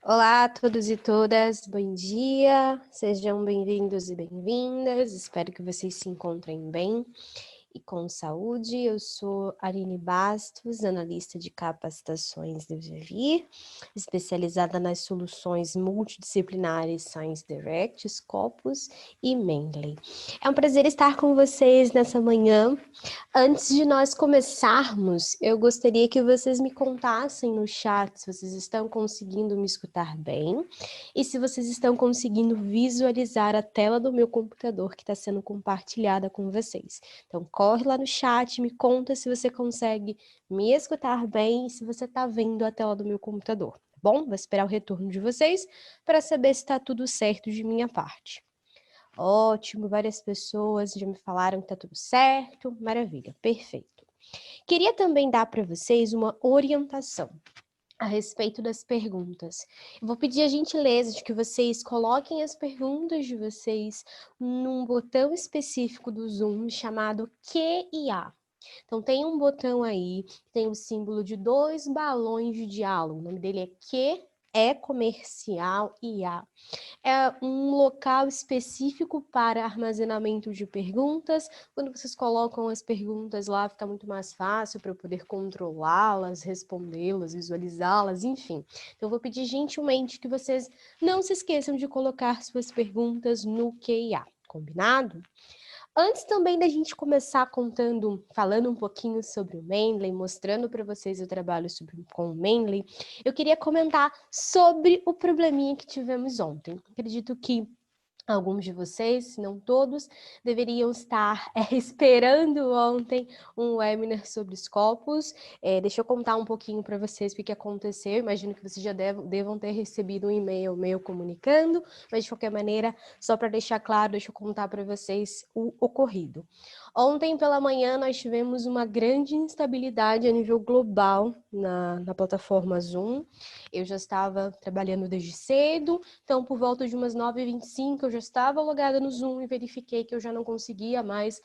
Olá a todos e todas, bom dia, sejam bem-vindos e bem-vindas, espero que vocês se encontrem bem e com saúde. Eu sou Aline Bastos, analista de capacitações do Vivi, especializada nas soluções multidisciplinares Science Direct, Scopus e Mendeley. É um prazer estar com vocês nessa manhã. Antes de nós começarmos, eu gostaria que vocês me contassem no chat se vocês estão conseguindo me escutar bem e se vocês estão conseguindo visualizar a tela do meu computador que está sendo compartilhada com vocês. Então, corre lá no chat, me conta se você consegue me escutar bem e se você está vendo a tela do meu computador, tá bom? Vou esperar o retorno de vocês para saber se está tudo certo de minha parte. Ótimo, várias pessoas já me falaram que está tudo certo, maravilha, perfeito. Queria também dar para vocês uma orientação a respeito das perguntas. Eu vou pedir a gentileza de que vocês coloquem as perguntas de vocês num botão específico do Zoom chamado Q e A. Então tem um botão aí, tem o símbolo de 2 balões de diálogo, o nome dele é Q, é comercial e A. É um local específico para armazenamento de perguntas. Quando vocês colocam as perguntas lá, fica muito mais fácil para eu poder controlá-las, respondê-las, visualizá-las, enfim. Então, eu vou pedir gentilmente que vocês não se esqueçam de colocar suas perguntas no QA, combinado? Antes também da gente começar falando um pouquinho sobre o Mendeley, mostrando para vocês o trabalho com o Mendeley, eu queria comentar sobre o probleminha que tivemos ontem. Acredito que alguns de vocês, se não todos, deveriam estar esperando ontem um webinar sobre Scopus. Deixa eu contar um pouquinho para vocês o que aconteceu. Imagino que vocês já devam ter recebido um e-mail meu comunicando, mas de qualquer maneira, só para deixar claro, deixa eu contar para vocês o ocorrido. Ontem pela manhã nós tivemos uma grande instabilidade a nível global na plataforma Zoom. Eu já estava trabalhando desde cedo, então por volta de umas 9h25 eu já estava logada no Zoom e verifiquei que eu já não conseguia mais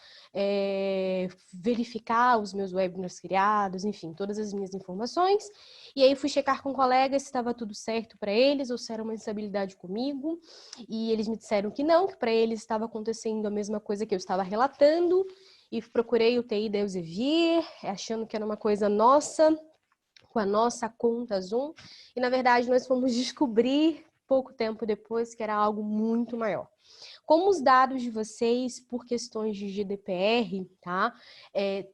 verificar os meus webinars criados, enfim, todas as minhas informações. E aí fui checar com colegas se estava tudo certo para eles ou se era uma instabilidade comigo. E eles me disseram que não, que para eles estava acontecendo a mesma coisa que eu estava relatando. E procurei o TI da Elsevier, achando que era uma coisa nossa, com a nossa conta Zoom. E na verdade nós fomos descobrir pouco tempo depois que era algo muito maior. Como os dados de vocês, por questões de GDPR, tá?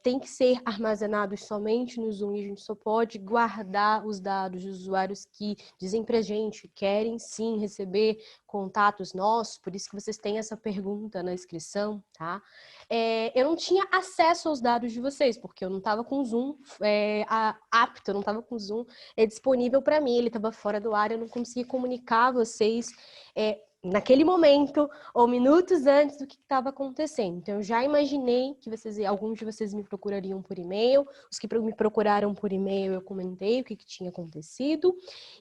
Tem que ser armazenados somente no Zoom e a gente só pode guardar os dados de usuários que dizem pra gente, querem sim receber contatos nossos, por isso que vocês têm essa pergunta na inscrição, tá? Eu não tinha acesso aos dados de vocês, porque eu não estava com o Zoom apto, eu não estava com o Zoom disponível para mim, ele estava fora do ar, eu não conseguia comunicar a vocês naquele momento ou minutos antes do que estava acontecendo. Então, eu já imaginei que alguns de vocês me procurariam por e-mail, os que me procuraram por e-mail eu comentei o que tinha acontecido,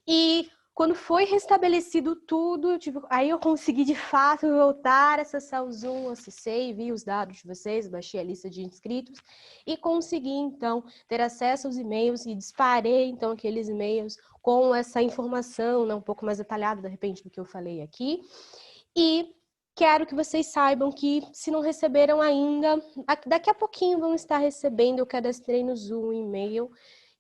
e quando foi restabelecido tudo, aí eu consegui de fato voltar a acessar o Zoom, acessei, vi os dados de vocês, baixei a lista de inscritos e consegui então ter acesso aos e-mails e disparei então aqueles e-mails com essa informação, né, um pouco mais detalhada de repente do que eu falei aqui. E quero que vocês saibam que, se não receberam ainda, daqui a pouquinho vão estar recebendo. Eu cadastrei no Zoom um e-mail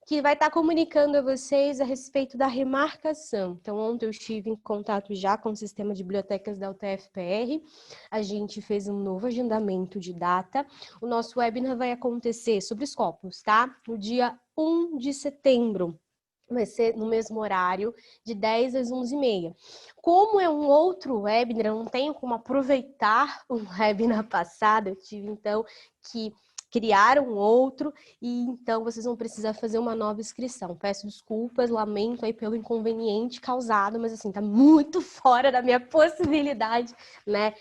que vai estar comunicando a vocês a respeito da remarcação. Então, ontem eu estive em contato já com o sistema de bibliotecas da UTF-PR, a gente fez um novo agendamento de data. O nosso webinar vai acontecer sobre Scopus, tá? No dia 1 de setembro. Vai ser no mesmo horário, de 10 às 11h30. Como é um outro webinar, eu não tenho como aproveitar o webinar passado, eu tive então que criar um outro, e então vocês vão precisar fazer uma nova inscrição. Peço desculpas, lamento aí pelo inconveniente causado, mas assim, tá muito fora da minha possibilidade, né?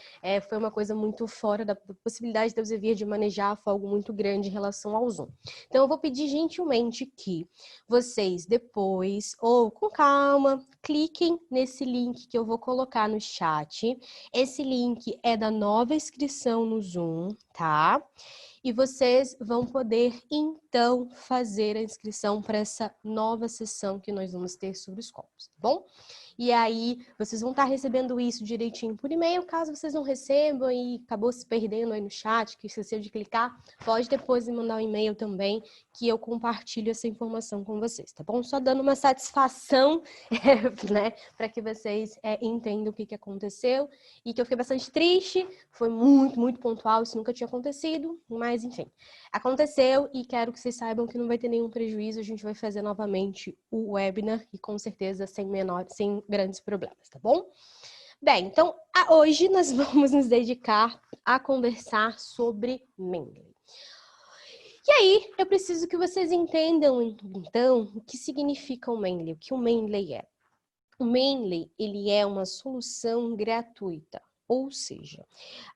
Foi uma coisa muito fora da possibilidade de eu vir de manejar, foi algo muito grande em relação ao Zoom. Então eu vou pedir gentilmente que vocês depois, ou com calma, cliquem nesse link que eu vou colocar no chat. Esse link é da nova inscrição no Zoom, tá? E vocês vão poder, então fazer a inscrição para essa nova sessão que nós vamos ter sobre os copos, tá bom? E aí, vocês vão estar recebendo isso direitinho por e-mail. Caso vocês não recebam e acabou se perdendo aí no chat, que esqueceu de clicar, pode depois me mandar um e-mail também, que eu compartilho essa informação com vocês, tá bom? Só dando uma satisfação, né, para que vocês entendam o que aconteceu e que eu fiquei bastante triste. Foi muito, muito pontual, isso nunca tinha acontecido, mas enfim, aconteceu e quero que vocês saibam que não vai ter nenhum prejuízo. A gente vai fazer novamente o webinar e com certeza sem grandes problemas, tá bom? Bem, então hoje nós vamos nos dedicar a conversar sobre Mendeley. E aí, eu preciso que vocês entendam, então, o que significa o Mendeley, o que o Mendeley é. O Mendeley, ele é uma solução gratuita, ou seja,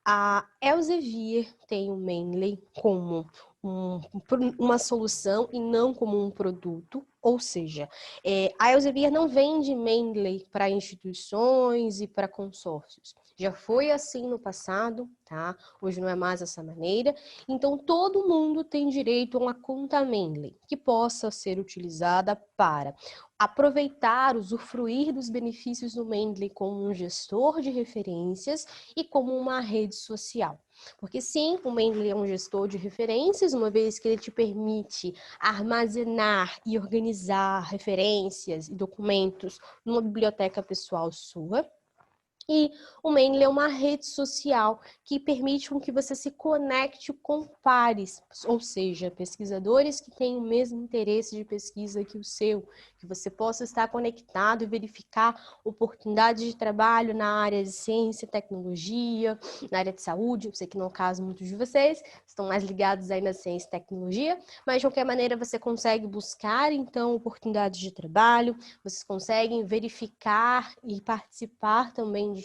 a Elsevier tem o Mendeley como uma solução e não como um produto, ou seja, a Elsevier não vende Mendeley para instituições e para consórcios. Já foi assim no passado, tá? Hoje não é mais dessa maneira. Então, todo mundo tem direito a uma conta Mendeley, que possa ser utilizada para aproveitar, usufruir dos benefícios do Mendeley como um gestor de referências e como uma rede social. Porque sim, o Mendeley é um gestor de referências, uma vez que ele te permite armazenar e organizar referências e documentos numa biblioteca pessoal sua. E o Mendeley é uma rede social que permite que você se conecte com pares, ou seja, pesquisadores que têm o mesmo interesse de pesquisa que o seu, que você possa estar conectado e verificar oportunidades de trabalho na área de ciência e tecnologia, na área de saúde. Eu sei que não é o caso muitos de vocês, estão mais ligados aí na ciência e tecnologia, mas de qualquer maneira você consegue buscar, então, oportunidades de trabalho, vocês conseguem verificar e participar também de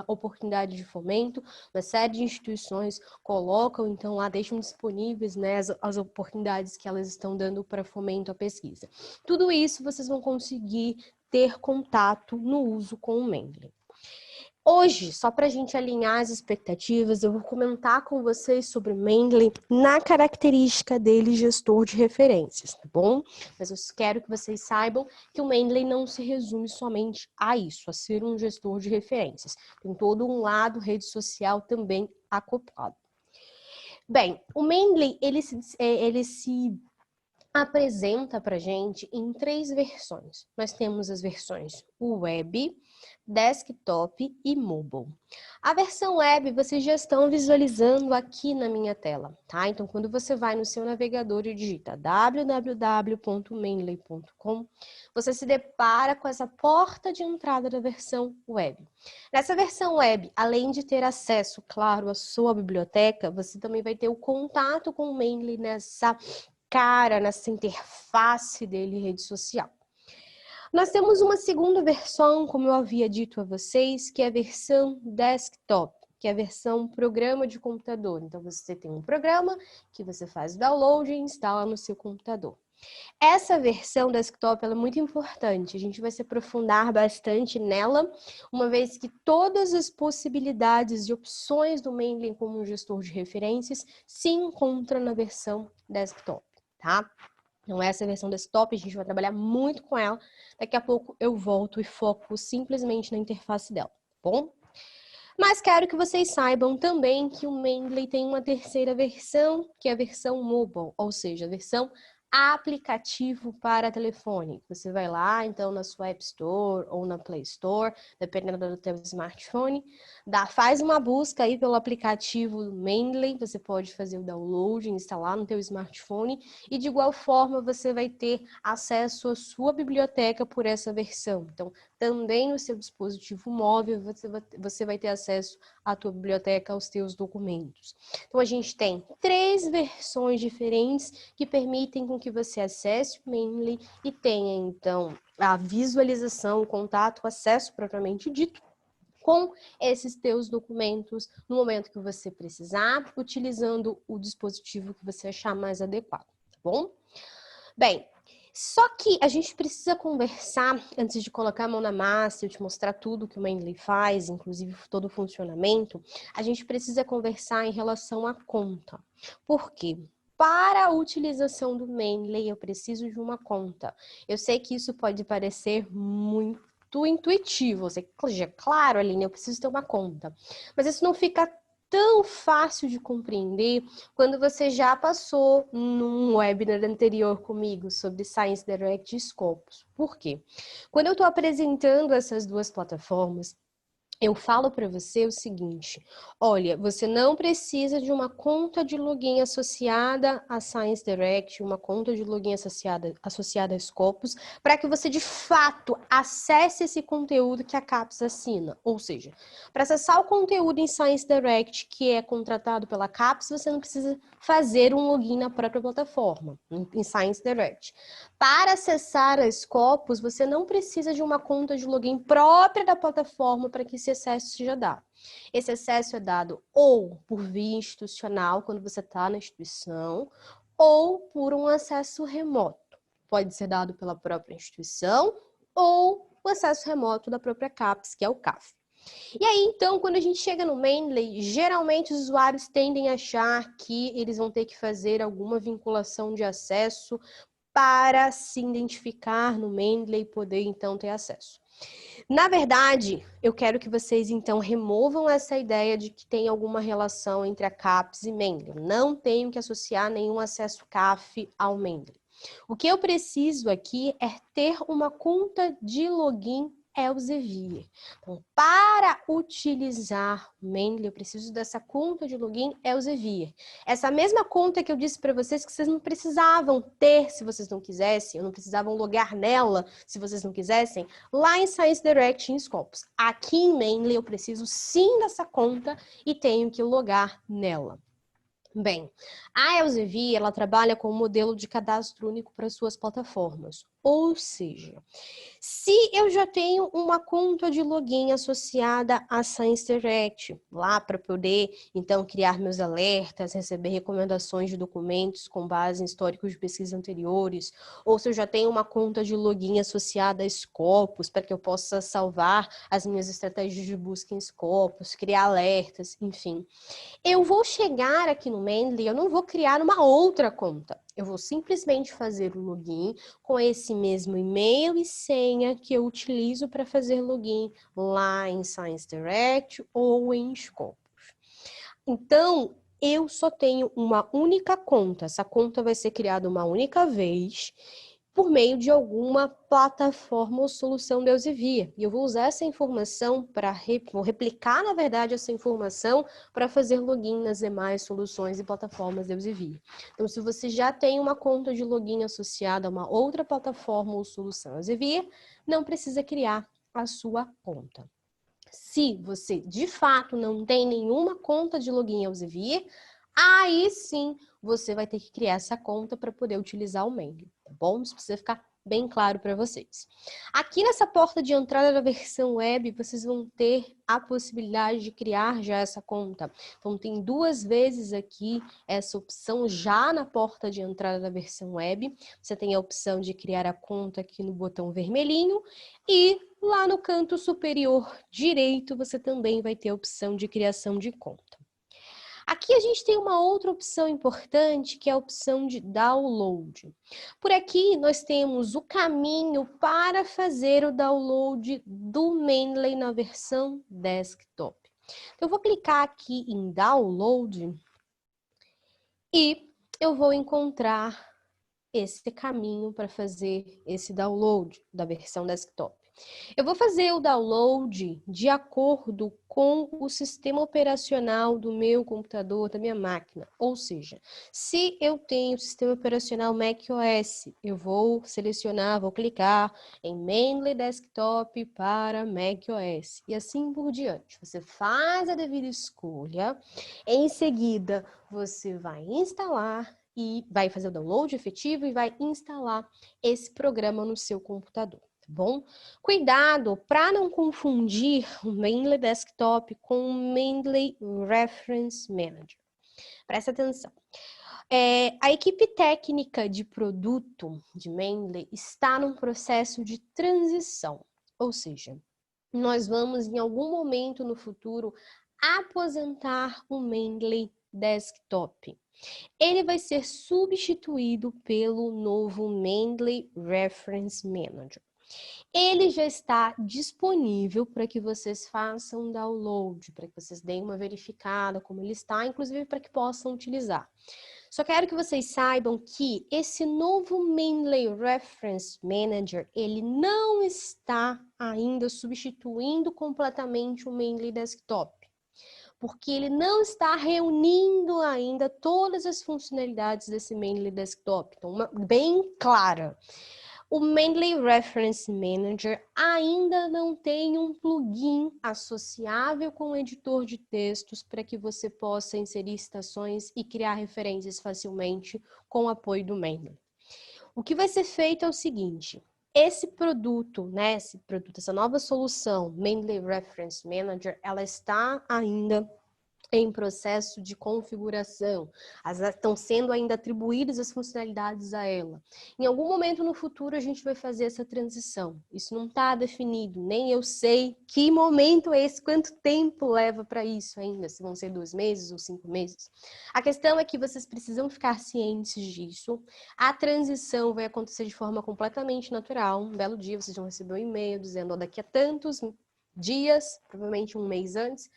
oportunidade de fomento. Uma série de instituições colocam, então, lá, deixam disponíveis, né, as oportunidades que elas estão dando para fomento à pesquisa. Tudo isso vocês vão conseguir ter contato no uso com o Mendeley. Hoje, só para a gente alinhar as expectativas, eu vou comentar com vocês sobre o Mendeley na característica dele, gestor de referências, tá bom? Mas eu quero que vocês saibam que o Mendeley não se resume somente a isso, a ser um gestor de referências. Tem todo um lado rede social também acoplado. Bem, o Mendeley, ele se apresenta para a gente em 3 versões. Nós temos as versões web, desktop e mobile. A versão web vocês já estão visualizando aqui na minha tela, tá? Então, quando você vai no seu navegador e digita www.mendeley.com, você se depara com essa porta de entrada da versão web. Nessa versão web, além de ter acesso, claro, à sua biblioteca, você também vai ter o contato com o Mendeley nessa interface dele, rede social. Nós temos uma segunda versão, como eu havia dito a vocês, que é a versão desktop, que é a versão programa de computador. Então, você tem um programa que você faz o download e instala no seu computador. Essa versão desktop ela é muito importante, a gente vai se aprofundar bastante nela, uma vez que todas as possibilidades e opções do Mendeley como um gestor de referências se encontram na versão desktop. Tá? Então, essa é a versão desktop, a gente vai trabalhar muito com ela. Daqui a pouco eu volto e foco simplesmente na interface dela, tá bom? Mas quero que vocês saibam também que o Mendeley tem uma terceira versão, que é a versão mobile, ou seja, a versão aplicativo para telefone. Você vai lá, então, na sua App Store ou na Play Store, dependendo do teu smartphone, faz uma busca aí pelo aplicativo Mendeley, você pode fazer o download, instalar no teu smartphone e, de igual forma, você vai ter acesso à sua biblioteca por essa versão. Então, também no seu dispositivo móvel, você vai ter acesso à tua biblioteca, aos teus documentos. Então, a gente tem 3 versões diferentes que permitem com que você acesse o Mendeley e tenha, então, a visualização, o contato, o acesso propriamente dito com esses teus documentos no momento que você precisar, utilizando o dispositivo que você achar mais adequado, tá bom? Bem, só que a gente precisa conversar, antes de colocar a mão na massa e te mostrar tudo que o Mendeley faz, inclusive todo o funcionamento, a gente precisa conversar em relação à conta. Por quê? para a utilização do Mendeley, eu preciso de uma conta. Eu sei que isso pode parecer muito intuitivo. Você, claro, Aline, eu preciso ter uma conta. Mas isso não fica tão fácil de compreender quando você já passou num webinar anterior comigo sobre Science Direct e Scopus. Por quê? Quando eu estou apresentando essas duas plataformas, eu falo para você o seguinte, olha, você não precisa de uma conta de login associada a Science Direct, uma conta de login associada a Scopus, para que você de fato acesse esse conteúdo que a CAPES assina. Ou seja, para acessar o conteúdo em Science Direct que é contratado pela CAPES, você não precisa fazer um login na própria plataforma, em Science Direct. Para acessar a Scopus, você não precisa de uma conta de login própria da plataforma para que esse acesso seja dado. Esse acesso é dado ou por via institucional, quando você está na instituição, ou por um acesso remoto. Pode ser dado pela própria instituição ou o acesso remoto da própria CAPES, que é o CAF. E aí, então, quando a gente chega no Mendeley, geralmente os usuários tendem a achar que eles vão ter que fazer alguma vinculação de acesso para se identificar no Mendeley e poder, então, ter acesso. Na verdade, eu quero que vocês, então, removam essa ideia de que tem alguma relação entre a CAPES e Mendeley. Não tenho que associar nenhum acesso CAF ao Mendeley. O que eu preciso aqui é ter uma conta de login Elsevier. Então, para utilizar o Mendeley, eu preciso dessa conta de login Elsevier. Essa mesma conta que eu disse para vocês que vocês não precisavam ter se vocês não quisessem, ou não precisavam logar nela se vocês não quisessem, lá em Science Direct e em Scopus. Aqui em Mendeley eu preciso sim dessa conta e tenho que logar nela. Bem, a Elsevier, ela trabalha com um modelo de cadastro único para suas plataformas. Ou seja, se eu já tenho uma conta de login associada a Science Direct, lá para poder, então, criar meus alertas, receber recomendações de documentos com base em históricos de pesquisa anteriores, ou se eu já tenho uma conta de login associada a Scopus, para que eu possa salvar as minhas estratégias de busca em Scopus, criar alertas, enfim. Eu vou chegar aqui no Mendeley, eu não vou criar uma outra conta. Eu vou simplesmente fazer o login com esse mesmo e-mail e senha que eu utilizo para fazer login lá em Science Direct ou em Scopus. Então, eu só tenho uma única conta. Essa conta vai ser criada uma única vez por meio de alguma plataforma ou solução da Elsevier. E eu vou usar essa informação para vou replicar, na verdade, essa informação para fazer login nas demais soluções e plataformas da Elsevier. Então, se você já tem uma conta de login associada a uma outra plataforma ou solução Elsevier, não precisa criar a sua conta. Se você, de fato, não tem nenhuma conta de login Elsevier, aí sim você vai ter que criar essa conta para poder utilizar o Mendeley, tá bom? Isso precisa ficar bem claro para vocês. Aqui nessa porta de entrada da versão web, vocês vão ter a possibilidade de criar já essa conta. Então, tem duas vezes aqui essa opção já na porta de entrada da versão web. Você tem a opção de criar a conta aqui no botão vermelhinho e lá no canto superior direito, você também vai ter a opção de criação de conta. Aqui a gente tem uma outra opção importante, que é a opção de download. Por aqui nós temos o caminho para fazer o download do Mendeley na versão desktop. Então, eu vou clicar aqui em download e eu vou encontrar esse caminho para fazer esse download da versão desktop. Eu vou fazer o download de acordo com o sistema operacional do meu computador, da minha máquina. Ou seja, se eu tenho o sistema operacional macOS, eu vou selecionar, vou clicar em Mendeley Desktop para macOS. E assim por diante. Você faz a devida escolha, em seguida você vai instalar e vai fazer o download efetivo e vai instalar esse programa no seu computador. Bom, cuidado para não confundir o Mendeley Desktop com o Mendeley Reference Manager. Presta atenção. A equipe técnica de produto de Mendeley está num processo de transição, ou seja, nós vamos em algum momento no futuro aposentar o Mendeley Desktop. Ele vai ser substituído pelo novo Mendeley Reference Manager. Ele já está disponível para que vocês façam download, para que vocês deem uma verificada como ele está, inclusive para que possam utilizar. Só quero que vocês saibam que esse novo Mendeley Reference Manager, ele não está ainda substituindo completamente o Mendeley Desktop, porque ele não está reunindo ainda todas as funcionalidades desse Mendeley Desktop. Então, bem clara. O Mendeley Reference Manager ainda não tem um plugin associável com o editor de textos para que você possa inserir citações e criar referências facilmente com o apoio do Mendeley. O que vai ser feito é o seguinte: esse produto, essa nova solução, Mendeley Reference Manager, ela está ainda em processo de configuração, estão sendo ainda atribuídas as funcionalidades a ela. Em algum momento no futuro a gente vai fazer essa transição. Isso não está definido, nem eu sei que momento é esse, quanto tempo leva para isso ainda, se vão ser 2 meses ou 5 meses. A questão é que vocês precisam ficar cientes disso. A transição vai acontecer de forma completamente natural. Um belo dia vocês vão receber um e-mail dizendo, ó, daqui a tantos dias, provavelmente um mês antes,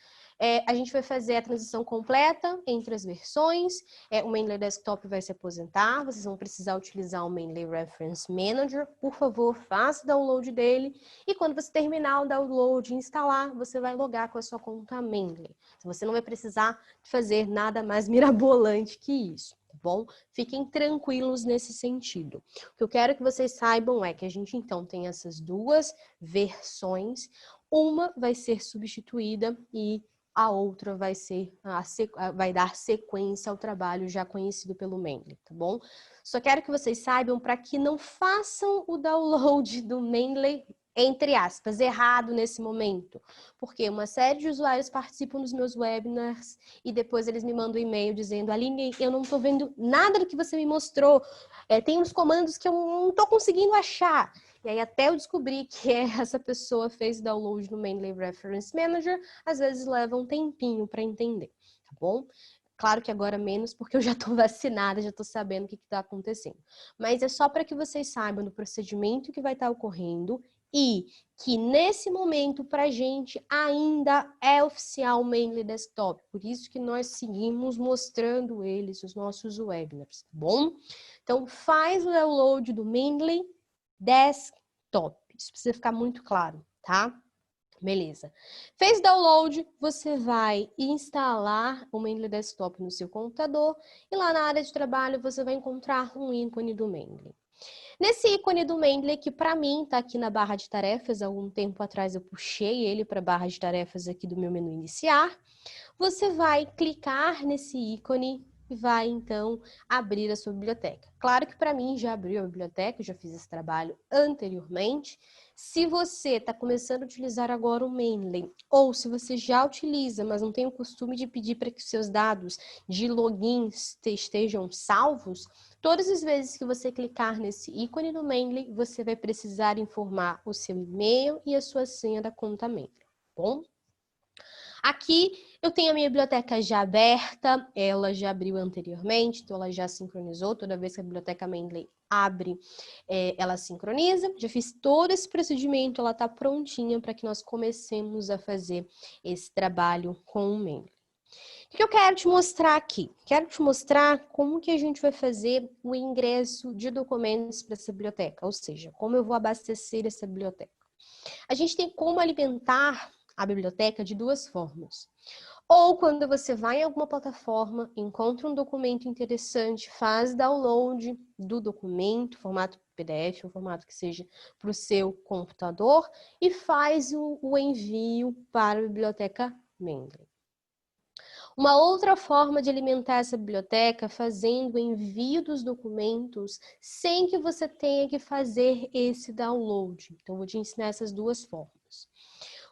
a gente vai fazer a transição completa entre as versões, o Mendeley Desktop vai se aposentar, vocês vão precisar utilizar o Mendeley Reference Manager, por favor, faça o download dele, e quando você terminar o download e instalar, você vai logar com a sua conta Mendeley. Então, você não vai precisar fazer nada mais mirabolante que isso, tá bom? Fiquem tranquilos nesse sentido. O que eu quero que vocês saibam é que a gente, então, tem essas duas versões, uma vai ser substituída e a outra vai dar sequência ao trabalho já conhecido pelo Mendeley, tá bom? Só quero que vocês saibam para que não façam o download do Mendeley, entre aspas, errado nesse momento, porque uma série de usuários participam dos meus webinars e depois eles me mandam um e-mail dizendo, Aline, eu não estou vendo nada do que você me mostrou, tem uns comandos que eu não estou conseguindo achar. E aí, até eu descobrir que essa pessoa fez download no Mendeley Reference Manager, às vezes leva um tempinho para entender, tá bom? Claro que agora menos, porque eu já estou vacinada, já estou sabendo o que está acontecendo. Mas é só para que vocês saibam do procedimento que vai estar ocorrendo e que nesse momento, para a gente, ainda é oficial o Mendeley Desktop. Por isso que nós seguimos mostrando eles nos nossos webinars, tá bom? Então, faz o download do Mendeley Desktop. Isso precisa ficar muito claro, tá? Beleza. Fez download, você vai instalar o Mendeley Desktop no seu computador e lá na área de trabalho você vai encontrar um ícone do Mendeley. Nesse ícone do Mendeley, que para mim está aqui na barra de tarefas, há algum tempo atrás eu puxei ele para a barra de tarefas aqui do meu menu iniciar, você vai clicar nesse ícone e vai, então, abrir a sua biblioteca. Claro que para mim já abriu a biblioteca, eu já fiz esse trabalho anteriormente. Se você está começando a utilizar agora o Mendeley, ou se você já utiliza, mas não tem o costume de pedir para que os seus dados de login estejam salvos, todas as vezes que você clicar nesse ícone do Mendeley, você vai precisar informar o seu e-mail e a sua senha da conta Mendeley, tá bom? Aqui eu tenho a minha biblioteca já aberta, ela já abriu anteriormente, então ela já sincronizou, toda vez que a biblioteca Mendeley abre, ela sincroniza. Já fiz todo esse procedimento, ela está prontinha para que nós comecemos a fazer esse trabalho com o Mendeley. O que eu quero te mostrar aqui? Quero te mostrar como que a gente vai fazer o ingresso de documentos para essa biblioteca, ou seja, como eu vou abastecer essa biblioteca. A gente tem como alimentar a biblioteca de duas formas. Ou quando você vai em alguma plataforma, encontra um documento interessante, faz download do documento, formato PDF, um formato que seja para o seu computador, e faz o envio para a biblioteca Mendeley. Uma outra forma de alimentar essa biblioteca fazendo o envio dos documentos sem que você tenha que fazer esse download. Então, eu vou te ensinar essas duas formas.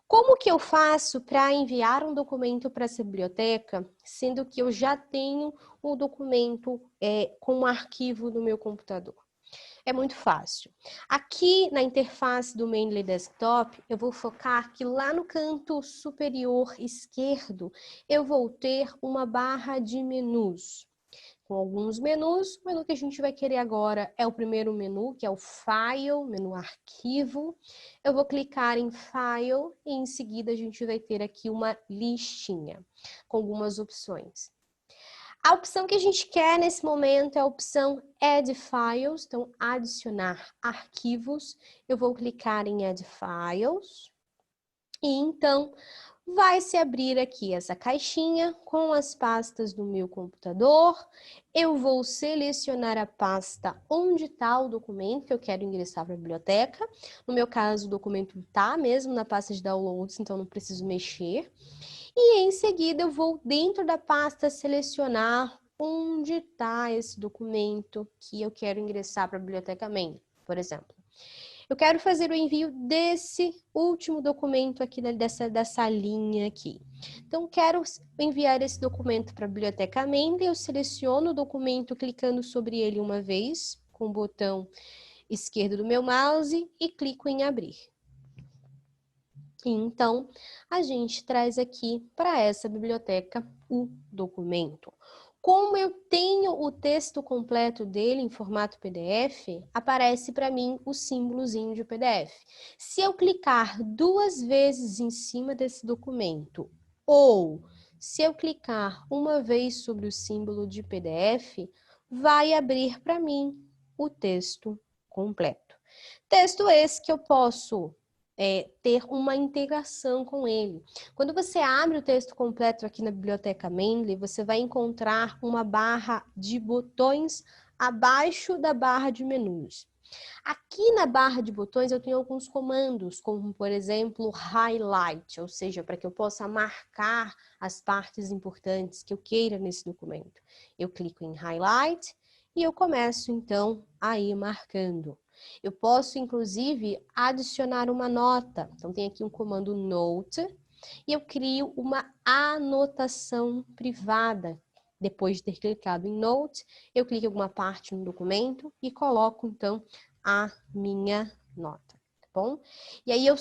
Como que eu faço para enviar um documento para essa biblioteca, sendo que eu já tenho o documento com um arquivo no meu computador? É muito fácil. Aqui na interface do Mendeley Desktop, eu vou focar que lá no canto superior esquerdo, eu vou ter uma barra de menus. Com alguns menus, o menu que a gente vai querer agora é o primeiro menu, que é o File, menu Arquivo. Eu vou clicar em File e em seguida a gente vai ter aqui uma listinha com algumas opções. A opção que a gente quer nesse momento é a opção Add Files, então adicionar arquivos. Eu vou clicar em Add Files e então vai se abrir aqui essa caixinha com as pastas do meu computador. Eu vou selecionar a pasta onde está o documento que eu quero ingressar para a biblioteca. No meu caso, o documento está mesmo na pasta de downloads, então não preciso mexer. E em seguida eu vou dentro da pasta selecionar onde está esse documento que eu quero ingressar para a biblioteca Mendeley, por exemplo. Eu quero fazer o envio desse último documento aqui, dessa linha aqui. Então, quero enviar esse documento para a biblioteca Mendeley, eu seleciono o documento clicando sobre ele uma vez, com o botão esquerdo do meu mouse e clico em abrir. E então, a gente traz aqui para essa biblioteca o documento. Como eu tenho o texto completo dele em formato PDF, aparece para mim o símbolozinho de PDF. Se eu clicar 2 vezes em cima desse documento, ou se eu clicar uma vez sobre o símbolo de PDF, vai abrir para mim o texto completo. Texto esse que eu posso ter uma integração com ele. Quando você abre o texto completo aqui na Biblioteca Mendeley, você vai encontrar uma barra de botões abaixo da barra de menus. Aqui na barra de botões eu tenho alguns comandos, como por exemplo, highlight, ou seja, para que eu possa marcar as partes importantes que eu queira nesse documento. Eu clico em highlight e eu começo então a ir marcando. Eu posso, inclusive, adicionar uma nota. Então, tem aqui um comando note e eu crio uma anotação privada. Depois de ter clicado em note, eu clico em alguma parte no documento e coloco, então, a minha nota, tá bom? E aí eu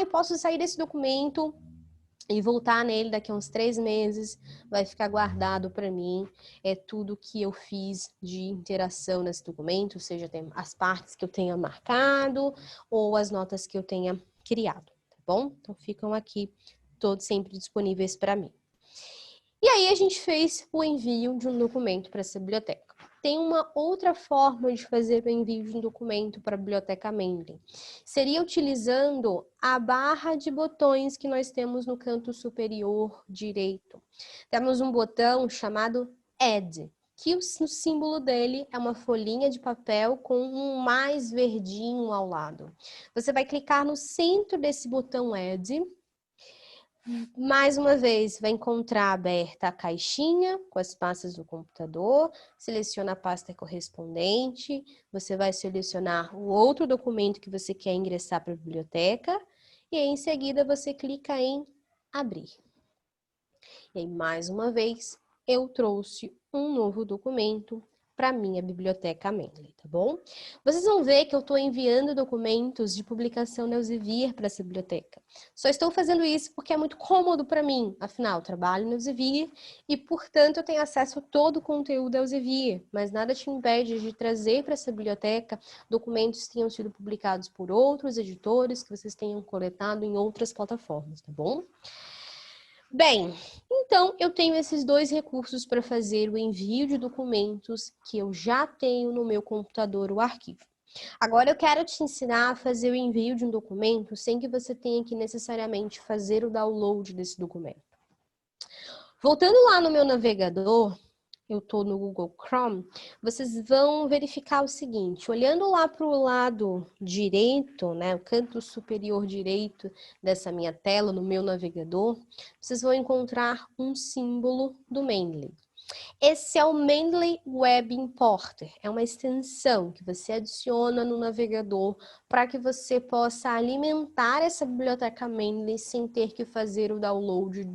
posso sair desse documento e voltar nele daqui a uns 3 meses, vai ficar guardado para mim tudo que eu fiz de interação nesse documento, seja as partes que eu tenha marcado ou as notas que eu tenha criado, tá bom? Então ficam aqui todos sempre disponíveis para mim. E aí a gente fez o envio de um documento para essa biblioteca. Tem uma outra forma de fazer o envio de um documento para a Biblioteca Mendeley. Seria utilizando a barra de botões que nós temos no canto superior direito. Temos um botão chamado Add, que o símbolo dele é uma folhinha de papel com um mais verdinho ao lado. Você vai clicar no centro desse botão Add. Mais uma vez, vai encontrar aberta a caixinha com as pastas do computador, seleciona a pasta correspondente, você vai selecionar o outro documento que você quer ingressar para a biblioteca e aí, em seguida você clica em abrir. E aí, mais uma vez, eu trouxe um novo documento para a minha biblioteca Mendeley, tá bom? Vocês vão ver que eu estou enviando documentos de publicação na Elsevier para essa biblioteca. Só estou fazendo isso porque é muito cômodo para mim, afinal, trabalho no Elsevier e, portanto, eu tenho acesso a todo o conteúdo da Elsevier, mas nada te impede de trazer para essa biblioteca documentos que tenham sido publicados por outros editores, que vocês tenham coletado em outras plataformas, tá bom? Bem, então eu tenho esses 2 recursos para fazer o envio de documentos que eu já tenho no meu computador, o arquivo. Agora eu quero te ensinar a fazer o envio de um documento sem que você tenha que necessariamente fazer o download desse documento. Voltando lá no meu navegador, eu estou no Google Chrome, vocês vão verificar o seguinte, olhando lá para o lado direito, né, o canto superior direito dessa minha tela, no meu navegador, vocês vão encontrar um símbolo do Mendeley. Esse é o Mendeley Web Importer, é uma extensão que você adiciona no navegador para que você possa alimentar essa biblioteca Mendeley sem ter que fazer o download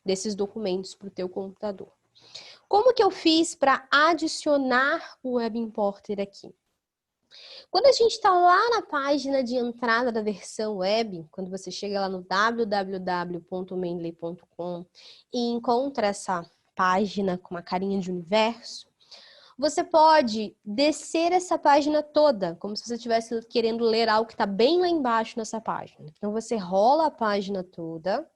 desses documentos para o teu computador. Como que eu fiz para adicionar o Web Importer aqui? Quando a gente está lá na página de entrada da versão web, quando você chega lá no www.mendeley.com e encontra essa página com uma carinha de universo, você pode descer essa página toda, como se você estivesse querendo ler algo que está bem lá embaixo nessa página. Então, você rola a página toda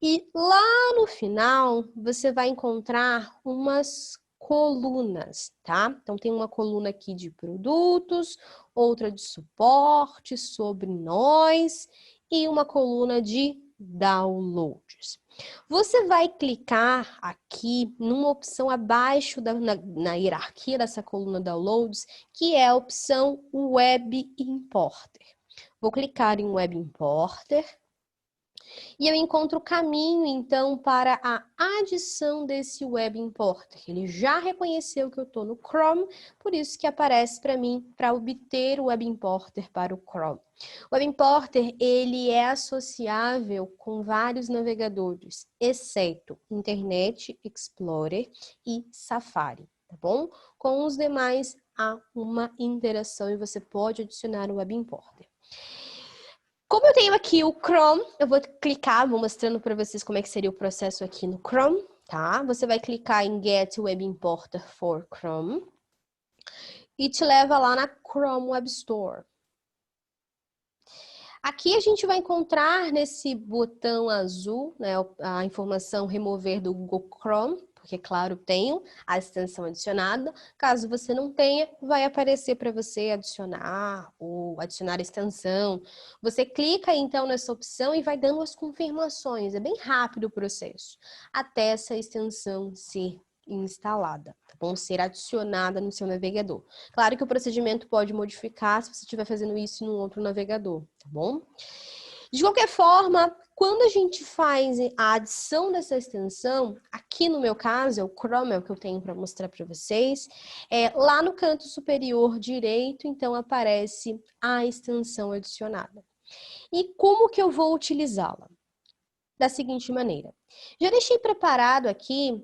e lá no final, você vai encontrar umas colunas, tá? Então, tem uma coluna aqui de produtos, outra de suporte, sobre nós e uma coluna de downloads. Você vai clicar aqui numa opção abaixo na hierarquia dessa coluna downloads, que é a opção Web Importer. Vou clicar em Web Importer. E eu encontro o caminho, então, para a adição desse Web Importer. Ele já reconheceu que eu estou no Chrome, por isso que aparece para mim para obter o Web Importer para o Chrome. O Web Importer, ele é associável com vários navegadores, exceto Internet Explorer e Safari, tá bom? Com os demais, há uma interação e você pode adicionar o Web Importer. Como eu tenho aqui o Chrome, eu vou clicar, vou mostrando para vocês como é que seria o processo aqui no Chrome, tá? Você vai clicar em Get Web Importer for Chrome e te leva lá na Chrome Web Store. Aqui a gente vai encontrar nesse botão azul, né, a informação remover do Google Chrome, porque, claro, tenho a extensão adicionada. Caso você não tenha, vai aparecer para você adicionar ou adicionar a extensão. Você clica, então, nessa opção e vai dando as confirmações. É bem rápido o processo, até essa extensão ser instalada, tá bom? Ser adicionada no seu navegador. Claro que o procedimento pode modificar se você estiver fazendo isso em um outro navegador, tá bom? De qualquer forma, quando a gente faz a adição dessa extensão, aqui no meu caso, é o Chrome, é o que eu tenho para mostrar para vocês, lá no canto superior direito, então aparece a extensão adicionada. E como que eu vou utilizá-la? Da seguinte maneira, já deixei preparado aqui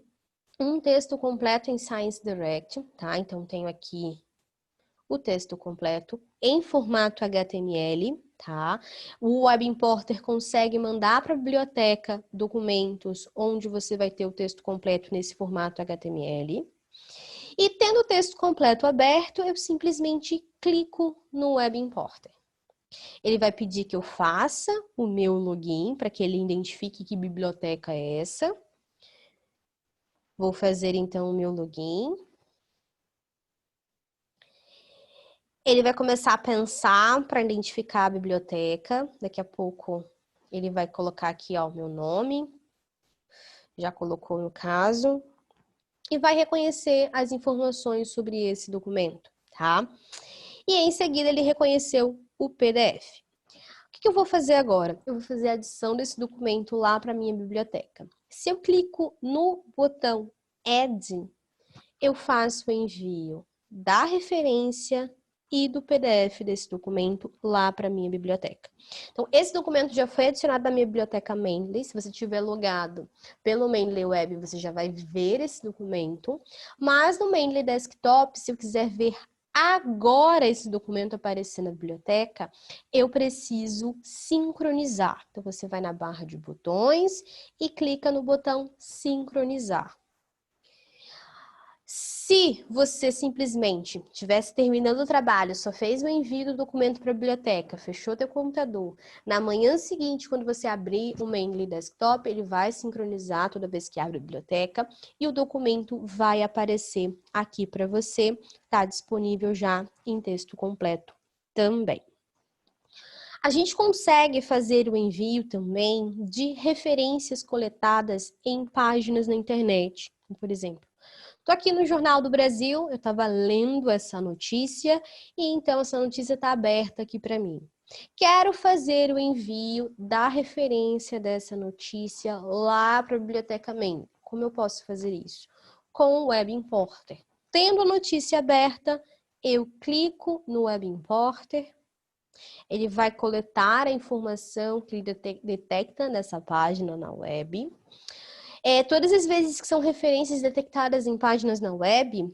um texto completo em Science Direct, tá? Então, tenho aqui o texto completo em formato HTML, tá? O Web Importer consegue mandar para a biblioteca documentos onde você vai ter o texto completo nesse formato HTML. E tendo o texto completo aberto, eu simplesmente clico no Web Importer. Ele vai pedir que eu faça o meu login para que ele identifique que biblioteca é essa. Vou fazer, então, o meu login. Ele vai começar a pensar para identificar a biblioteca. Daqui a pouco, ele vai colocar aqui, ó, o meu nome. Já colocou no caso. E vai reconhecer as informações sobre esse documento, tá? E em seguida, ele reconheceu o PDF. O que eu vou fazer agora? Eu vou fazer a adição desse documento lá para a minha biblioteca. Se eu clico no botão Add, eu faço o envio da referência e do PDF desse documento lá para a minha biblioteca. Então, esse documento já foi adicionado na minha biblioteca Mendeley. Se você estiver logado pelo Mendeley Web, você já vai ver esse documento. Mas no Mendeley Desktop, se eu quiser ver agora esse documento aparecer na biblioteca, eu preciso sincronizar. Então, você vai na barra de botões e clica no botão sincronizar. Se você simplesmente estivesse terminando o trabalho, só fez o envio do documento para a biblioteca, fechou teu computador, na manhã seguinte, quando você abrir o Mendeley Desktop, ele vai sincronizar toda vez que abre a biblioteca e o documento vai aparecer aqui para você, está disponível já em texto completo também. A gente consegue fazer o envio também de referências coletadas em páginas na internet, por exemplo. Estou aqui no Jornal do Brasil, eu estava lendo essa notícia e então essa notícia está aberta aqui para mim. Quero fazer o envio da referência dessa notícia lá para a Biblioteca Mendeley. Como eu posso fazer isso? Com o Web Importer. Tendo a notícia aberta, eu clico no Web Importer, ele vai coletar a informação que ele detecta nessa página na web. Todas as vezes que são referências detectadas em páginas na web,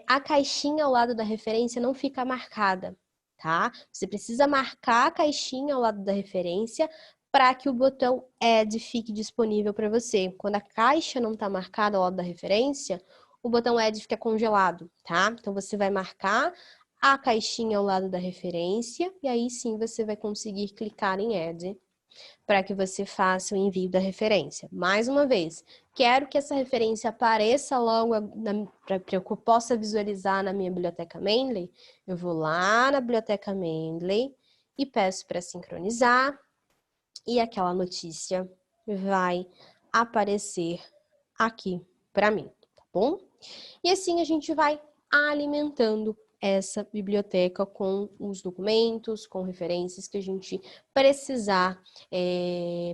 a caixinha ao lado da referência não fica marcada, tá? Você precisa marcar a caixinha ao lado da referência para que o botão Add fique disponível para você. Quando a caixa não está marcada ao lado da referência, o botão Add fica congelado, tá? Então, você vai marcar a caixinha ao lado da referência e aí sim você vai conseguir clicar em Add para que você faça o envio da referência. Mais uma vez, quero que essa referência apareça logo para que eu possa visualizar na minha biblioteca Mendeley. Eu vou lá na biblioteca Mendeley e peço para sincronizar e aquela notícia vai aparecer aqui para mim, tá bom? E assim a gente vai alimentando essa biblioteca com os documentos, com referências que a gente precisar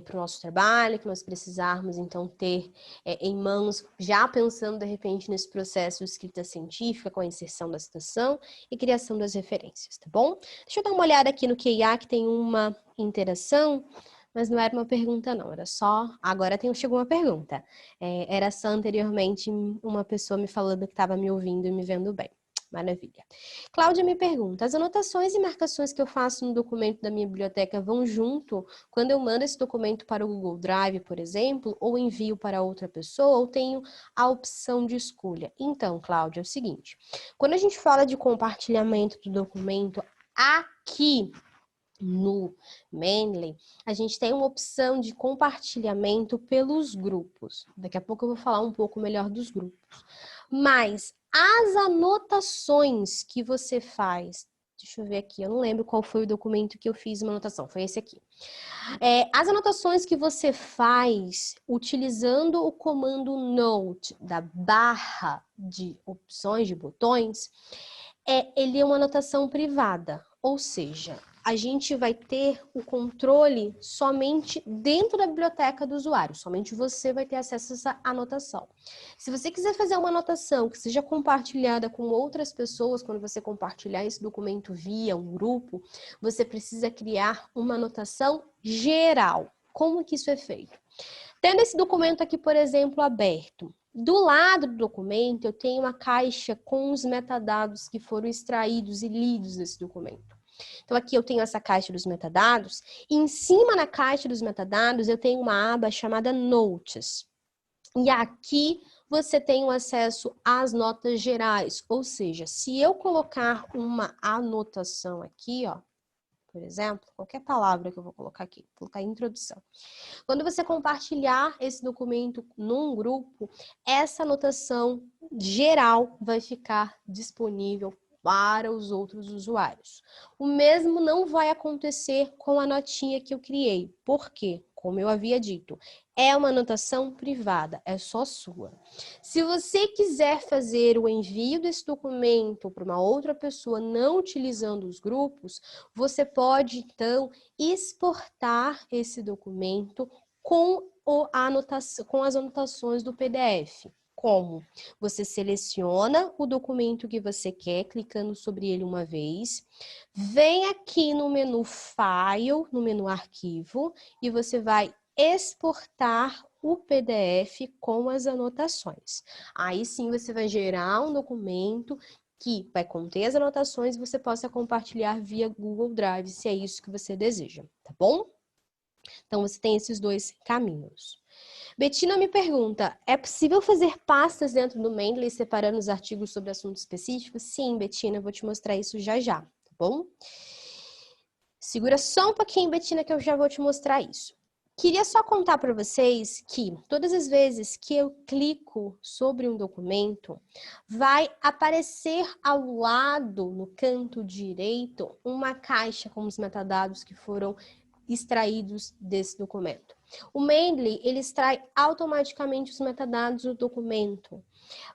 para o nosso trabalho, que nós precisarmos, então, ter em mãos, já pensando, de repente, nesse processo de escrita científica, com a inserção da citação e criação das referências, tá bom? Deixa eu dar uma olhada aqui no QIA, que tem uma interação, mas não era uma pergunta, não, era só... Agora chegou uma pergunta. Era só anteriormente uma pessoa me falando que estava me ouvindo e me vendo bem. Maravilha. Cláudia me pergunta, as anotações e marcações que eu faço no documento da minha biblioteca vão junto quando eu mando esse documento para o Google Drive, por exemplo, ou envio para outra pessoa, ou tenho a opção de escolha? Então, Cláudia, é o seguinte, quando a gente fala de compartilhamento do documento aqui no Mendeley, a gente tem uma opção de compartilhamento pelos grupos. Daqui a pouco eu vou falar um pouco melhor dos grupos. Mas as anotações que você faz, deixa eu ver aqui, eu não lembro qual foi o documento que eu fiz uma anotação, foi esse aqui. As anotações que você faz utilizando o comando Note da barra de opções de botões, ele é uma anotação privada, ou seja, a gente vai ter o controle somente dentro da biblioteca do usuário, somente você vai ter acesso a essa anotação. Se você quiser fazer uma anotação que seja compartilhada com outras pessoas, quando você compartilhar esse documento via um grupo, você precisa criar uma anotação geral. Como que isso é feito? Tendo esse documento aqui, por exemplo, aberto, do lado do documento eu tenho uma caixa com os metadados que foram extraídos e lidos desse documento. Então, aqui eu tenho essa caixa dos metadados, e em cima na caixa dos metadados eu tenho uma aba chamada Notes. E aqui você tem o acesso às notas gerais, ou seja, se eu colocar uma anotação aqui, ó, por exemplo, qualquer palavra que eu vou colocar aqui, vou colocar introdução. Quando você compartilhar esse documento num grupo, essa anotação geral vai ficar disponível para os outros usuários. O mesmo não vai acontecer com a notinha que eu criei. Por quê? Como eu havia dito, é uma anotação privada, é só sua. Se você quiser fazer o envio desse documento para uma outra pessoa não utilizando os grupos, você pode, então, exportar esse documento com as anotações do PDF. Como? Você seleciona o documento que você quer, clicando sobre ele uma vez, vem aqui no menu File, no menu Arquivo, e você vai exportar o PDF com as anotações. Aí sim você vai gerar um documento que vai conter as anotações e você possa compartilhar via Google Drive, se é isso que você deseja, tá bom? Então, você tem esses dois caminhos. Betina me pergunta, é possível fazer pastas dentro do Mendeley separando os artigos sobre assuntos específicos? Sim, Betina, eu vou te mostrar isso já já, tá bom? Segura só um pouquinho, Betina, que eu já vou te mostrar isso. Queria só contar para vocês que todas as vezes que eu clico sobre um documento, vai aparecer ao lado, no canto direito, uma caixa com os metadados que foram extraídos desse documento. O Mendeley, ele extrai automaticamente os metadados do documento,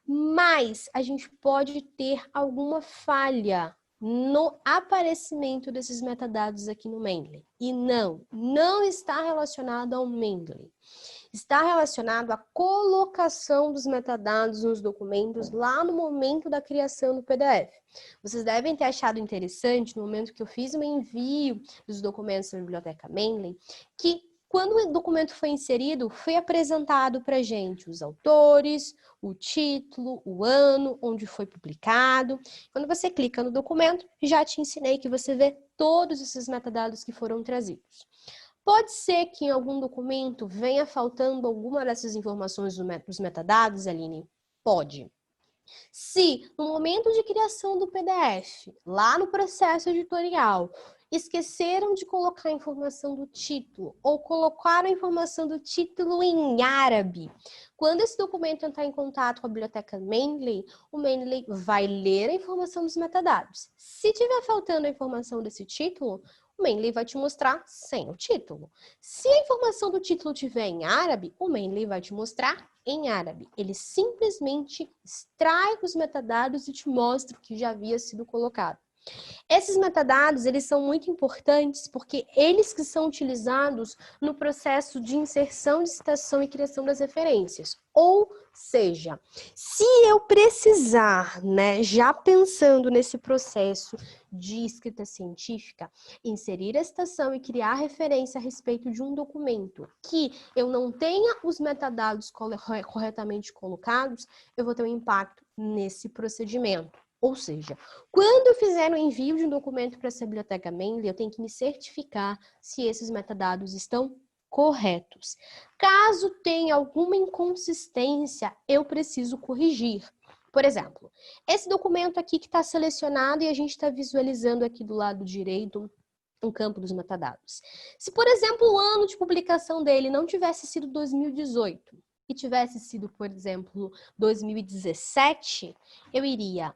mas a gente pode ter alguma falha no aparecimento desses metadados aqui no Mendeley. E não está relacionado ao Mendeley. Está relacionado à colocação dos metadados nos documentos lá no momento da criação do PDF. Vocês devem ter achado interessante, no momento que eu fiz o envio dos documentos da biblioteca Mendeley, que Quando o documento foi inserido, foi apresentado para a gente os autores, o título, o ano, onde foi publicado. Quando você clica no documento, já te ensinei que você vê todos esses metadados que foram trazidos. Pode ser que em algum documento venha faltando alguma dessas informações dos metadados, Aline? Pode. Se, no momento de criação do PDF, lá no processo editorial, esqueceram de colocar a informação do título ou colocaram a informação do título em árabe, quando esse documento entrar em contato com a biblioteca Mendeley, o Mendeley vai ler a informação dos metadados. Se tiver faltando a informação desse título, o Mendeley vai te mostrar sem o título. Se a informação do título tiver em árabe, o Mendeley vai te mostrar em árabe. Ele simplesmente extrai os metadados e te mostra o que já havia sido colocado. Esses metadados, eles são muito importantes porque eles que são utilizados no processo de inserção de citação e criação das referências. Ou seja, se eu precisar, já pensando nesse processo de escrita científica, inserir a citação e criar referência a respeito de um documento que eu não tenha os metadados corretamente colocados, eu vou ter um impacto nesse procedimento. Ou seja, quando eu fizer o envio de um documento para essa biblioteca Mendeley, eu tenho que me certificar se esses metadados estão corretos. Caso tenha alguma inconsistência, eu preciso corrigir. Por exemplo, esse documento aqui que está selecionado e a gente está visualizando aqui do lado direito o campo dos metadados. Se, por exemplo, o ano de publicação dele não tivesse sido 2018 e tivesse sido, por exemplo, 2017, eu iria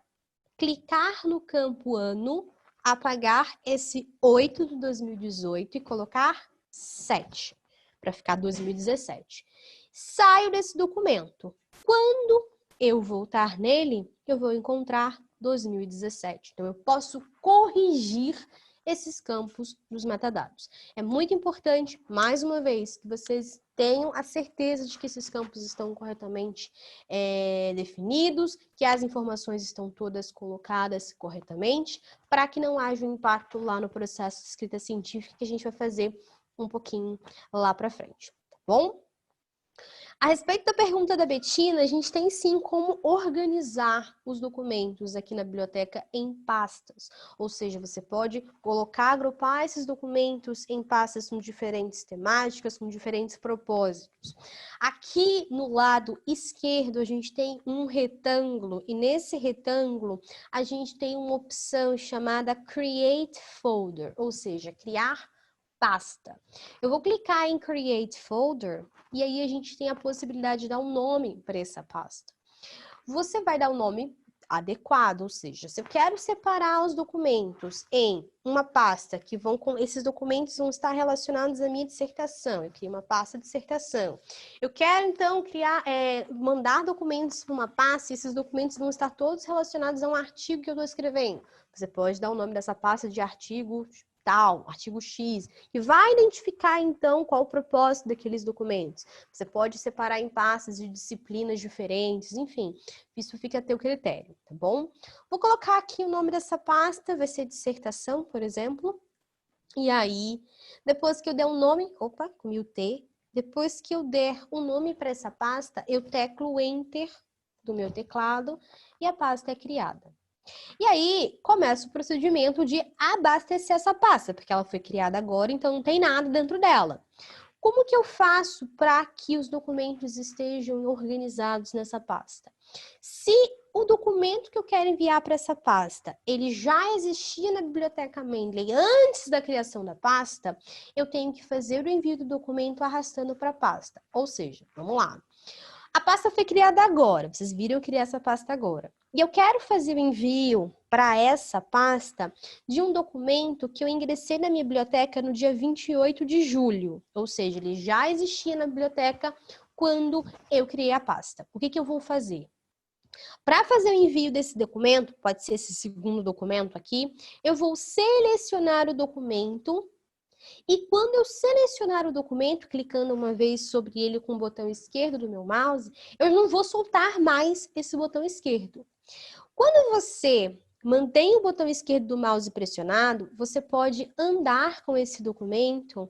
clicar no campo ano, apagar esse 8 de 2018 e colocar 7, para ficar 2017. Saio desse documento. Quando eu voltar nele, eu vou encontrar 2017. Então, eu posso corrigir esses campos dos metadados. É muito importante, mais uma vez, que vocês tenham a certeza de que esses campos estão corretamente definidos, que as informações estão todas colocadas corretamente, para que não haja um impacto lá no processo de escrita científica que a gente vai fazer um pouquinho lá para frente, tá bom? A respeito da pergunta da Betina, a gente tem sim como organizar os documentos aqui na biblioteca em pastas. Ou seja, você pode colocar, agrupar esses documentos em pastas com diferentes temáticas, com diferentes propósitos. Aqui no lado esquerdo, a gente tem um retângulo, e nesse retângulo, a gente tem uma opção chamada Create Folder, ou seja, criar pasta. Eu vou clicar em Create Folder e aí a gente tem a possibilidade de dar um nome para essa pasta. Você vai dar um nome adequado, ou seja, se eu quero separar os documentos em uma pasta que esses documentos vão estar relacionados à minha dissertação, eu crio uma pasta de dissertação. Eu quero então mandar documentos para uma pasta e esses documentos vão estar todos relacionados a um artigo que eu estou escrevendo. Você pode dar o nome dessa pasta de artigo tal, artigo X, e vai identificar, então, qual o propósito daqueles documentos. Você pode separar em pastas de disciplinas diferentes, enfim, isso fica a teu critério, tá bom? Vou colocar aqui o nome dessa pasta, vai ser dissertação, por exemplo, e aí, depois que eu der um nome, comi o T, depois que eu der um nome para essa pasta, eu teclo Enter do meu teclado e a pasta é criada. E aí, começa o procedimento de abastecer essa pasta, porque ela foi criada agora, então não tem nada dentro dela. Como que eu faço para que os documentos estejam organizados nessa pasta? Se o documento que eu quero enviar para essa pasta, ele já existia na biblioteca Mendeley antes da criação da pasta, eu tenho que fazer o envio do documento arrastando para a pasta. Ou seja, vamos lá. A pasta foi criada agora, vocês viram eu criar essa pasta agora. E eu quero fazer o envio para essa pasta de um documento que eu ingressei na minha biblioteca no dia 28 de julho. Ou seja, ele já existia na biblioteca quando eu criei a pasta. O que eu vou fazer? Para fazer o envio desse documento, pode ser esse segundo documento aqui, eu vou selecionar o documento. E quando eu selecionar o documento, clicando uma vez sobre ele com o botão esquerdo do meu mouse, eu não vou soltar mais esse botão esquerdo. Quando você mantém o botão esquerdo do mouse pressionado, você pode andar com esse documento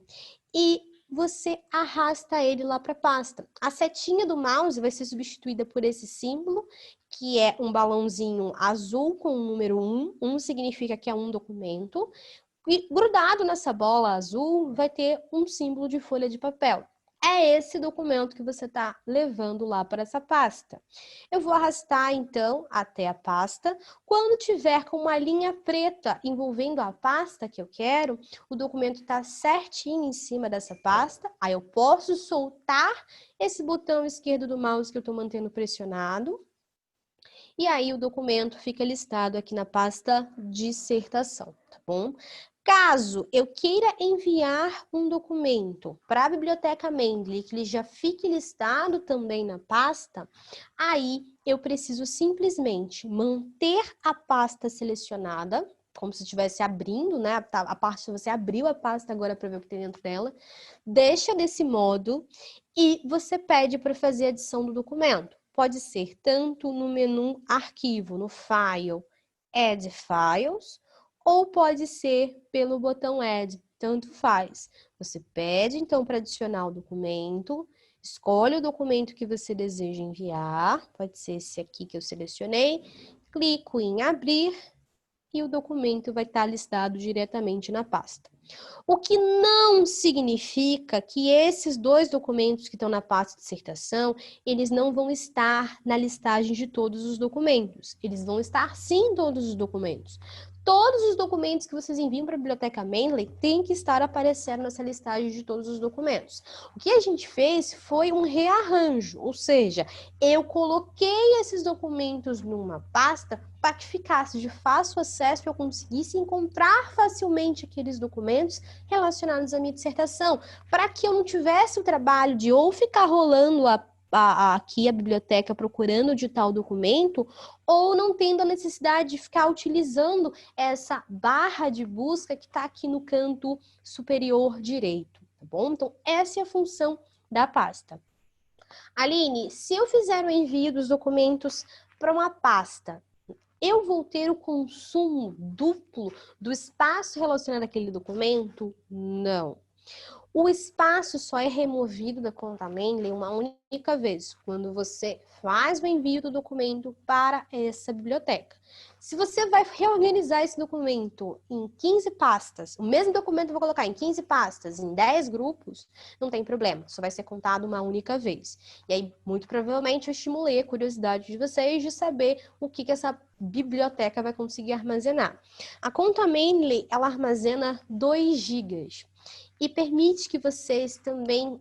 e você arrasta ele lá para a pasta. A setinha do mouse vai ser substituída por esse símbolo, que é um balãozinho azul com o número 1. 1 significa que é um documento. E grudado nessa bola azul vai ter um símbolo de folha de papel. É esse documento que você está levando lá para essa pasta. Eu vou arrastar, então, até a pasta. Quando tiver com uma linha preta envolvendo a pasta que eu quero, o documento está certinho em cima dessa pasta. Aí eu posso soltar esse botão esquerdo do mouse que eu estou mantendo pressionado. E aí o documento fica listado aqui na pasta dissertação, tá bom? Caso eu queira enviar um documento para a Biblioteca Mendeley, que ele já fique listado também na pasta, aí eu preciso simplesmente manter a pasta selecionada, como se estivesse abrindo, né? A parte você abriu a pasta agora para ver o que tem dentro dela, deixa desse modo e você pede para fazer a adição do documento. Pode ser tanto no menu Arquivo, no File, Add Files, ou pode ser pelo botão Add, tanto faz. Você pede, então, para adicionar o documento, escolhe o documento que você deseja enviar, pode ser esse aqui que eu selecionei, clico em Abrir e o documento vai estar listado diretamente na pasta. O que não significa que esses dois documentos que estão na pasta de dissertação, eles não vão estar na listagem de todos os documentos. Eles vão estar sim em todos os documentos. Todos os documentos que vocês enviam para a Biblioteca Mendeley têm que estar aparecendo nessa listagem de todos os documentos. O que a gente fez foi um rearranjo, ou seja, eu coloquei esses documentos numa pasta para que ficasse de fácil acesso, para eu conseguisse encontrar facilmente aqueles documentos relacionados à minha dissertação, para que eu não tivesse o trabalho de ou ficar rolando aqui a biblioteca procurando de tal documento, ou não tendo a necessidade de ficar utilizando essa barra de busca que está aqui no canto superior direito, tá bom? Então, essa é a função da pasta. Aline, se eu fizer o envio dos documentos para uma pasta, eu vou ter o consumo duplo do espaço relacionado àquele documento? Não. O espaço só é removido da conta Mendeley uma única vez, quando você faz o envio do documento para essa biblioteca. Se você vai reorganizar esse documento em 15 pastas, o mesmo documento eu vou colocar em 15 pastas, em 10 grupos, não tem problema, só vai ser contado uma única vez. E aí, muito provavelmente, eu estimulei a curiosidade de vocês de saber o que essa biblioteca vai conseguir armazenar. A conta Mendeley, ela armazena 2 GB. E permite que vocês também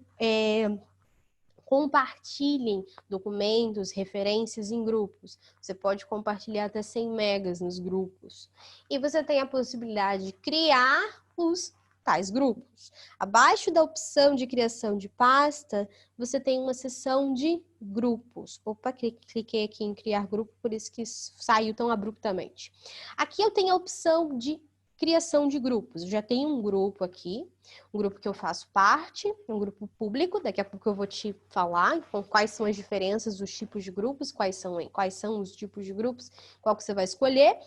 compartilhem documentos, referências em grupos. Você pode compartilhar até 100 megas nos grupos. E você tem a possibilidade de criar os tais grupos. Abaixo da opção de criação de pasta, você tem uma seção de grupos. Opa, cliquei aqui em criar grupo, por isso que saiu tão abruptamente. Aqui eu tenho a opção de criação de grupos. Eu já tenho um grupo aqui, um grupo que eu faço parte, um grupo público, daqui a pouco eu vou te falar quais são as diferenças dos tipos de grupos, quais são os tipos de grupos, qual que você vai escolher.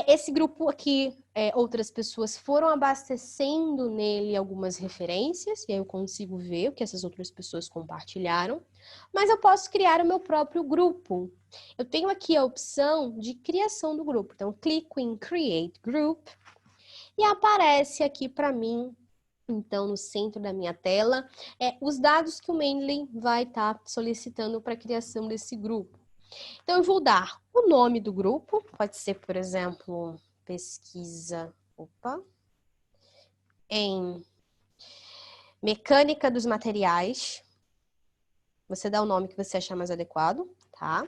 Esse grupo aqui, outras pessoas foram abastecendo nele algumas referências, e aí eu consigo ver o que essas outras pessoas compartilharam, mas eu posso criar o meu próprio grupo. Eu tenho aqui a opção de criação do grupo, então clico em Create Group, e aparece aqui para mim, então, no centro da minha tela, os dados que o Mendeley vai estar solicitando para a criação desse grupo. Então, eu vou dar o nome do grupo, pode ser, por exemplo, pesquisa, em mecânica dos materiais. Você dá o nome que você achar mais adequado, tá?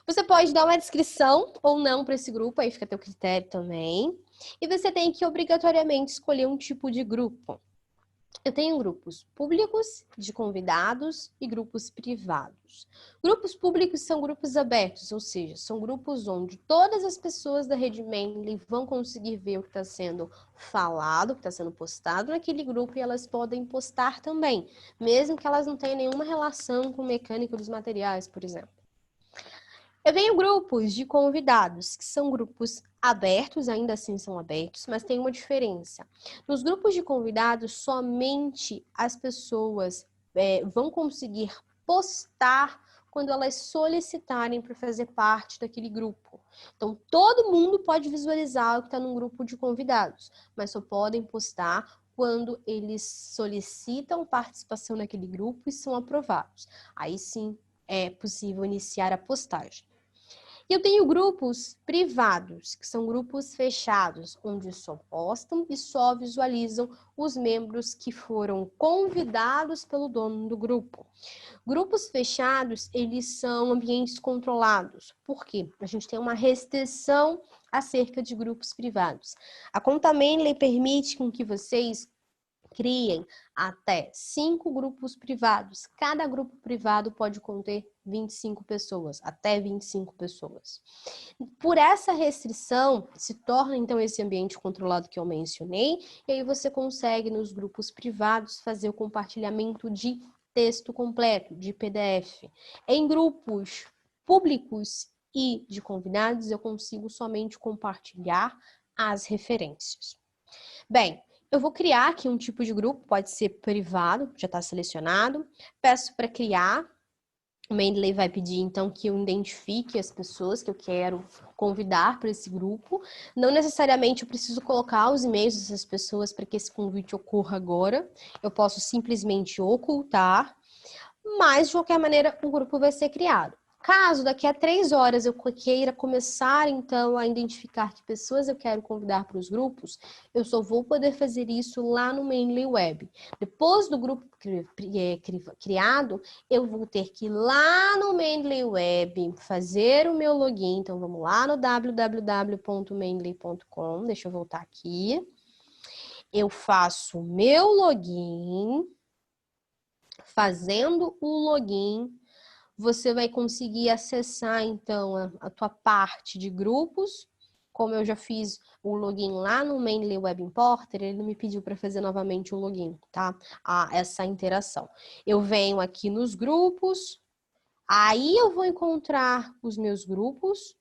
Você pode dar uma descrição ou não para esse grupo, aí fica a teu critério também. E você tem que obrigatoriamente escolher um tipo de grupo. Eu tenho grupos públicos, de convidados e grupos privados. Grupos públicos são grupos abertos, ou seja, são grupos onde todas as pessoas da rede Mendeley vão conseguir ver o que está sendo falado, o que está sendo postado naquele grupo, e elas podem postar também, mesmo que elas não tenham nenhuma relação com mecânica dos materiais, por exemplo. Eu tenho grupos de convidados, que são grupos abertos, ainda assim são abertos, mas tem uma diferença. Nos grupos de convidados, somente as pessoas vão conseguir postar quando elas solicitarem para fazer parte daquele grupo. Então, todo mundo pode visualizar o que está num grupo de convidados, mas só podem postar quando eles solicitam participação naquele grupo e são aprovados. Aí sim é possível iniciar a postagem. E eu tenho grupos privados, que são grupos fechados, onde só postam e só visualizam os membros que foram convidados pelo dono do grupo. Grupos fechados, eles são ambientes controlados. Por quê? A gente tem uma restrição acerca de grupos privados. A Conta Mendeley permite com que vocês criem até 5 grupos privados. Cada grupo privado pode conter 25 pessoas, até 25 pessoas. Por essa restrição, se torna então esse ambiente controlado que eu mencionei, e aí você consegue nos grupos privados fazer o compartilhamento de texto completo, de PDF. Em grupos públicos e de convidados, eu consigo somente compartilhar as referências. Bem, eu vou criar aqui um tipo de grupo, pode ser privado, já está selecionado. Peço para criar. O Mendeley vai pedir, então, que eu identifique as pessoas que eu quero convidar para esse grupo. Não necessariamente eu preciso colocar os e-mails dessas pessoas para que esse convite ocorra agora. Eu posso simplesmente ocultar, mas, de qualquer maneira, o grupo vai ser criado. Caso daqui a 3 horas eu queira começar, então, a identificar que pessoas eu quero convidar para os grupos, eu só vou poder fazer isso lá no Mendeley Web. Depois do grupo criado, eu vou ter que ir lá no Mendeley Web, fazer o meu login. Então, vamos lá no www.mendeley.com. Deixa eu voltar aqui. Eu faço o meu login. Fazendo o login, você vai conseguir acessar, então, a tua parte de grupos. Como eu já fiz o login lá no Mendeley Web Importer, ele não me pediu para fazer novamente o login, tá? Essa interação. Eu venho aqui nos grupos, aí eu vou encontrar os meus grupos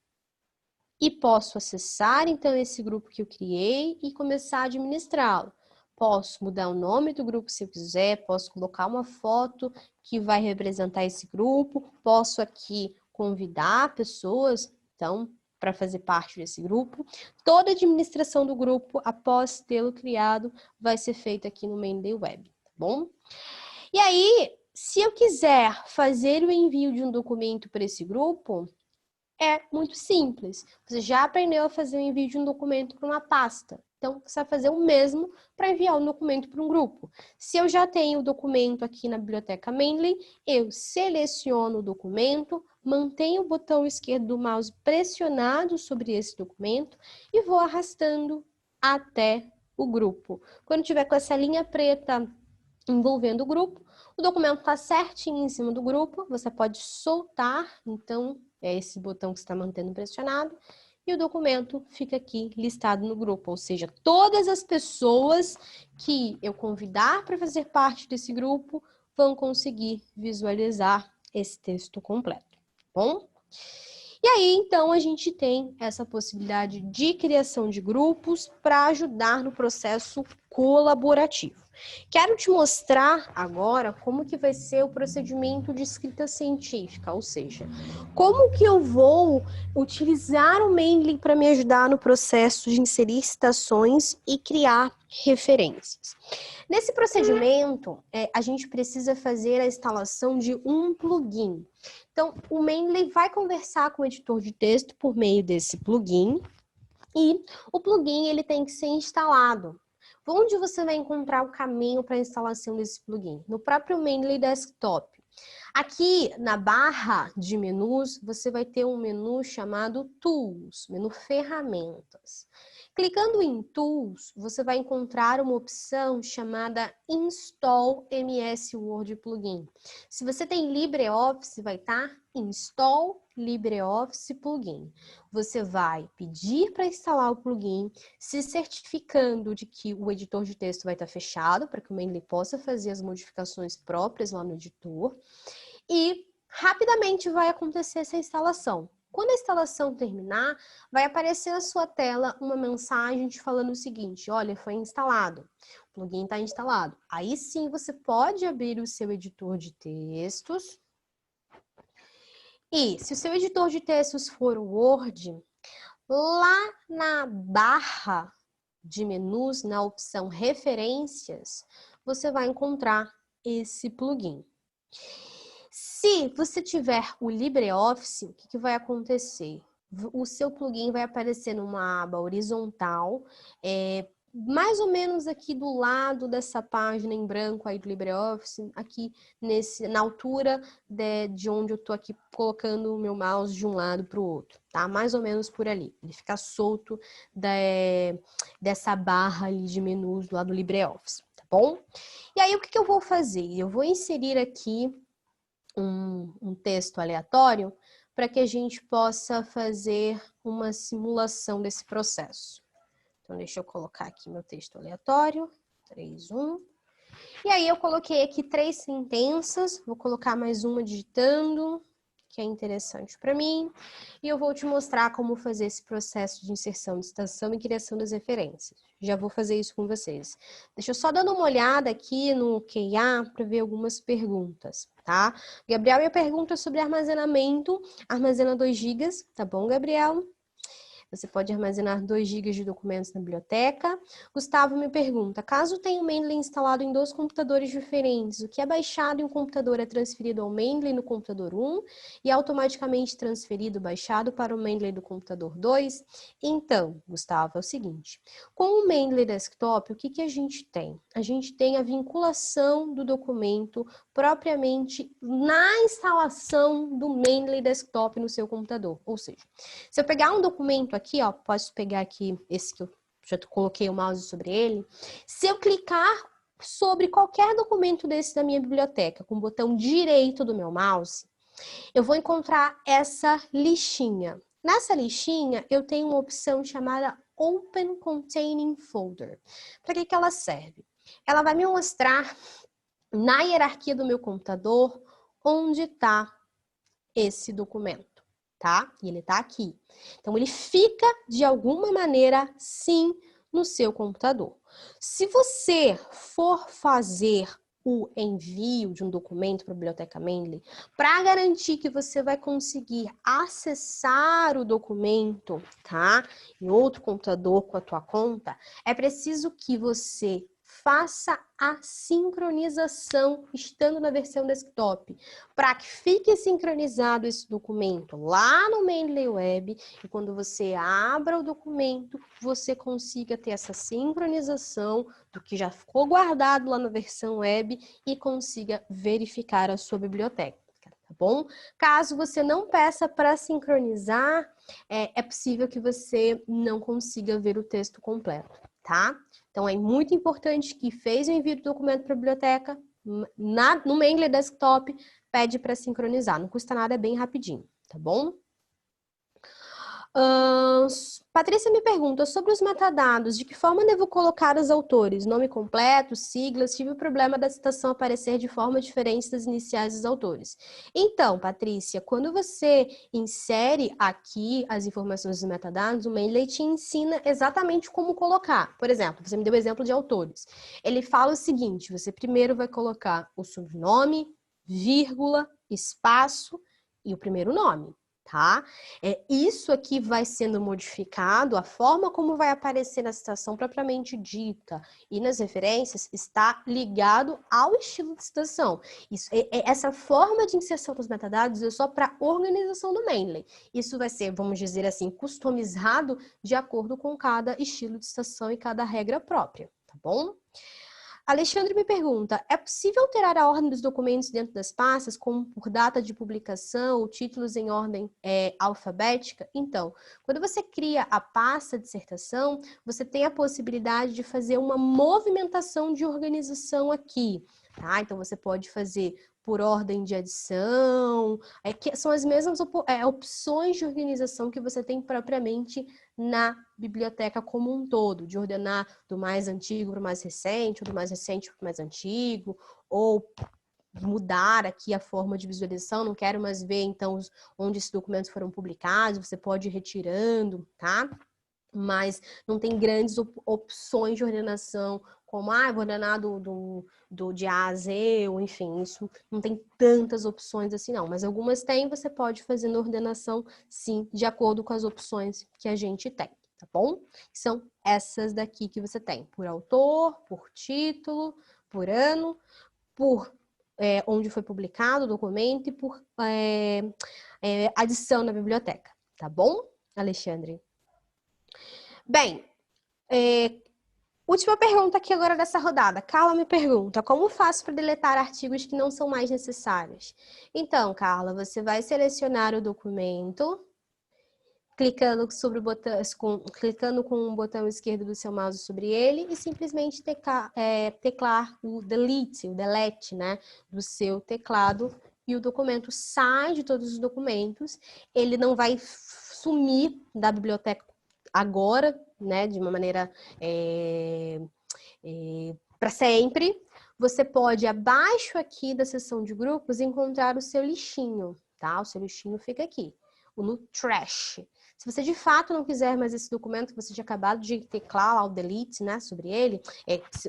e posso acessar, então, esse grupo que eu criei e começar a administrá-lo. Posso mudar o nome do grupo se eu quiser, posso colocar uma foto que vai representar esse grupo, posso aqui convidar pessoas, então, para fazer parte desse grupo. Toda a administração do grupo, após tê-lo criado, vai ser feita aqui no Mendeley Web, tá bom? E aí, se eu quiser fazer o envio de um documento para esse grupo, é muito simples. Você já aprendeu a fazer o envio de um documento para uma pasta. Então, você vai fazer o mesmo para enviar um documento para um grupo. Se eu já tenho o documento aqui na biblioteca Mendeley, eu seleciono o documento, mantenho o botão esquerdo do mouse pressionado sobre esse documento e vou arrastando até o grupo. Quando tiver com essa linha preta envolvendo o grupo, o documento está certinho em cima do grupo, você pode soltar, então, é esse botão que você está mantendo pressionado, e o documento fica aqui listado no grupo, ou seja, todas as pessoas que eu convidar para fazer parte desse grupo vão conseguir visualizar esse texto completo, tá bom? E aí, então, a gente tem essa possibilidade de criação de grupos para ajudar no processo colaborativo. Quero te mostrar agora como que vai ser o procedimento de escrita científica, ou seja, como que eu vou utilizar o Mendeley para me ajudar no processo de inserir citações e criar referências. Nesse procedimento, a gente precisa fazer a instalação de um plugin. Então, o Mendeley vai conversar com o editor de texto por meio desse plugin e o plugin ele tem que ser instalado. Onde você vai encontrar o caminho para a instalação desse plugin? No próprio Mendeley Desktop. Aqui na barra de menus, você vai ter um menu chamado Tools, menu Ferramentas. Clicando em Tools, você vai encontrar uma opção chamada Install MS Word Plugin. Se você tem LibreOffice, vai estar Install LibreOffice Plugin. Você vai pedir para instalar o plugin, se certificando de que o editor de texto vai estar fechado, para que o Mendeley possa fazer as modificações próprias lá no editor. E rapidamente vai acontecer essa instalação. Quando a instalação terminar, vai aparecer na sua tela uma mensagem te falando o seguinte: olha, foi instalado, o plugin está instalado. Aí sim você pode abrir o seu editor de textos. E se o seu editor de textos for o Word, lá na barra de menus, na opção referências, você vai encontrar esse plugin. Se você tiver o LibreOffice, o que vai acontecer? O seu plugin vai aparecer numa aba horizontal, mais ou menos aqui do lado dessa página em branco aí do LibreOffice, aqui na altura de onde eu tô aqui colocando o meu mouse de um lado para o outro, tá? Mais ou menos por ali. Ele fica solto dessa barra ali de menus do lado do LibreOffice, tá bom? E aí o que eu vou fazer? Eu vou inserir aqui um texto aleatório para que a gente possa fazer uma simulação desse processo. Então, deixa eu colocar aqui meu texto aleatório. 3, 1. E aí, eu coloquei aqui 3 sentenças. Vou colocar mais uma digitando, que é interessante para mim. E eu vou te mostrar como fazer esse processo de inserção de citação e criação das referências. Já vou fazer isso com vocês. Deixa eu só dando uma olhada aqui no QA para ver algumas perguntas, tá? Gabriel, minha pergunta sobre armazenamento. Armazena 2 GB, tá bom, Gabriel? Você pode armazenar 2 GB de documentos na biblioteca. Gustavo me pergunta, caso tenha o Mendeley instalado em 2 computadores diferentes, o que é baixado em um computador é transferido ao Mendeley no computador 1 e automaticamente transferido, baixado para o Mendeley do computador 2? Então, Gustavo, é o seguinte, com o Mendeley Desktop, o que a gente tem? A gente tem a vinculação do documento propriamente na instalação do Mendeley Desktop no seu computador. Ou seja, se eu pegar um documento aqui, ó, posso pegar aqui esse que eu já coloquei o mouse sobre ele. Se eu clicar sobre qualquer documento desse da minha biblioteca, com o botão direito do meu mouse, eu vou encontrar essa listinha. Nessa listinha, eu tenho uma opção chamada Open Containing Folder. Para que ela serve? Ela vai me mostrar na hierarquia do meu computador onde está esse documento, tá? E ele tá aqui. Então, ele fica, de alguma maneira, sim, no seu computador. Se você for fazer o envio de um documento para a Biblioteca Mendeley, para garantir que você vai conseguir acessar o documento, tá? Em outro computador com a tua conta, é preciso que você faça a sincronização estando na versão desktop, para que fique sincronizado esse documento lá no Mendeley Web e quando você abra o documento, você consiga ter essa sincronização do que já ficou guardado lá na versão web e consiga verificar a sua biblioteca. Tá bom? Caso você não peça para sincronizar, é possível que você não consiga ver o texto completo, tá? Então, é muito importante que fez o envio do documento para a biblioteca, no Mendeley Desktop, pede para sincronizar. Não custa nada, é bem rapidinho, tá bom? Patrícia me pergunta sobre os metadados, de que forma devo colocar os autores, nome completo, siglas, tive o problema da citação aparecer de forma diferente das iniciais dos autores. Então, Patrícia, quando você insere aqui as informações dos metadados, o Mendeley te ensina exatamente como colocar. Por exemplo, você me deu o exemplo de autores. Ele fala o seguinte, você primeiro vai colocar o sobrenome, vírgula, espaço e o primeiro nome. Tá? Isso aqui vai sendo modificado, a forma como vai aparecer na citação propriamente dita e nas referências está ligado ao estilo de citação. Essa forma de inserção dos metadados é só para organização do Mendeley. Isso vai ser, vamos dizer assim, customizado de acordo com cada estilo de citação e cada regra própria, tá bom? Alexandre me pergunta, é possível alterar a ordem dos documentos dentro das pastas, como por data de publicação ou títulos em ordem alfabética? Então, quando você cria a pasta dissertação, você tem a possibilidade de fazer uma movimentação de organização aqui, tá? Então, você pode fazer por ordem de adição, que são as mesmas opções de organização que você tem propriamente na biblioteca como um todo, de ordenar do mais antigo para o mais recente, ou do mais recente para o mais antigo, ou mudar aqui a forma de visualização, não quero mais ver, então, onde esses documentos foram publicados, você pode ir retirando, tá? Mas não tem grandes opções de ordenação, como, vou ordenar de A a Z, ou enfim, isso não tem tantas opções assim não, mas algumas tem, você pode fazer na ordenação, sim, de acordo com as opções que a gente tem, tá bom? São essas daqui que você tem, por autor, por título, por ano, por onde foi publicado o documento e por adição na biblioteca, tá bom, Alexandre? Bem, última pergunta aqui agora dessa rodada. Carla me pergunta, como faço para deletar artigos que não são mais necessários? Então, Carla, você vai selecionar o documento, clicando clicando com o botão esquerdo do seu mouse sobre ele e simplesmente teclar o delete, né, do seu teclado, e o documento sai de todos os documentos. Ele não vai sumir da biblioteca agora, né, de uma maneira para sempre. Você pode, abaixo aqui da seção de grupos, encontrar o seu lixinho, tá? O seu lixinho fica aqui, no trash. Se você de fato não quiser mais esse documento que você tinha acabado de teclar lá o delete, né, sobre ele,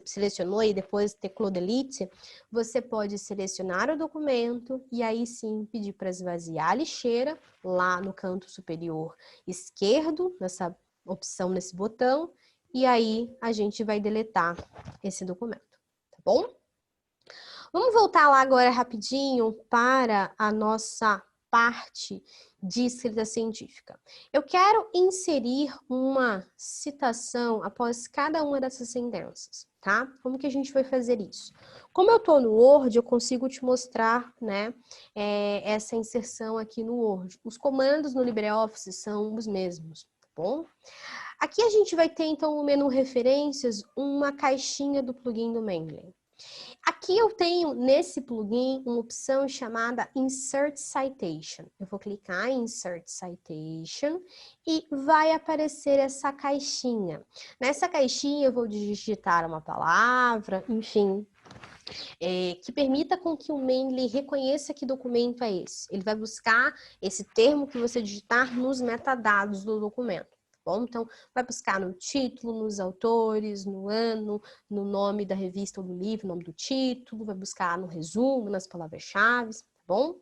selecionou e depois teclou delete, você pode selecionar o documento e aí sim pedir para esvaziar a lixeira lá no canto superior esquerdo, nessa opção, nesse botão, e aí a gente vai deletar esse documento, tá bom? Vamos voltar lá agora rapidinho para a nossa parte de escrita científica. Eu quero inserir uma citação após cada uma dessas sentenças, tá? Como que a gente vai fazer isso? Como eu tô no Word, eu consigo te mostrar, né, essa inserção aqui no Word. Os comandos no LibreOffice são os mesmos, tá bom? Aqui a gente vai ter, então, no menu referências, uma caixinha do plugin do Mendeley. Aqui eu tenho, nesse plugin, uma opção chamada Insert Citation. Eu vou clicar em Insert Citation e vai aparecer essa caixinha. Nessa caixinha eu vou digitar uma palavra, enfim, que permita com que o Mendeley reconheça que documento é esse. Ele vai buscar esse termo que você digitar nos metadados do documento. Bom, então, vai buscar no título, nos autores, no ano, no nome da revista ou do livro, nome do título, vai buscar no resumo, nas palavras-chave, tá bom?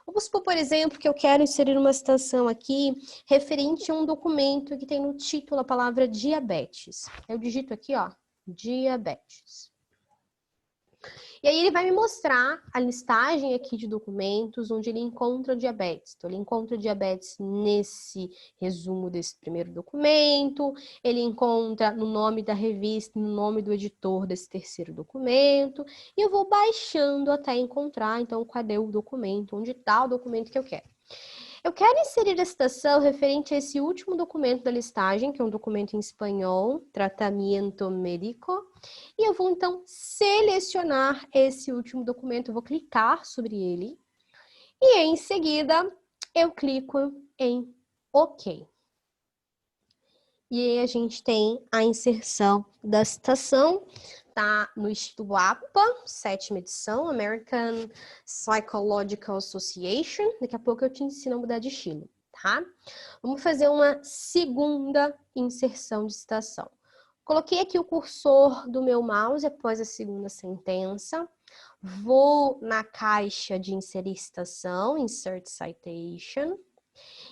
Vamos supor, por exemplo, que eu quero inserir uma citação aqui referente a um documento que tem no título a palavra diabetes. Eu digito aqui, ó, diabetes. E aí ele vai me mostrar a listagem aqui de documentos onde ele encontra diabetes. Então, ele encontra diabetes nesse resumo desse primeiro documento, ele encontra no nome da revista, no nome do editor desse terceiro documento, e eu vou baixando até encontrar, então, cadê o documento, onde está o documento que eu quero. Eu quero inserir a citação referente a esse último documento da listagem, que é um documento em espanhol, tratamento médico, e eu vou, então, selecionar esse último documento, eu vou clicar sobre ele, e em seguida eu clico em OK. E aí a gente tem a inserção da citação, tá no estilo APA, 7ª edição, American Psychological Association. Daqui a pouco eu te ensino a mudar de estilo, tá? Vamos fazer uma segunda inserção de citação. Coloquei aqui o cursor do meu mouse após a segunda sentença. Vou na caixa de inserir citação, Insert Citation.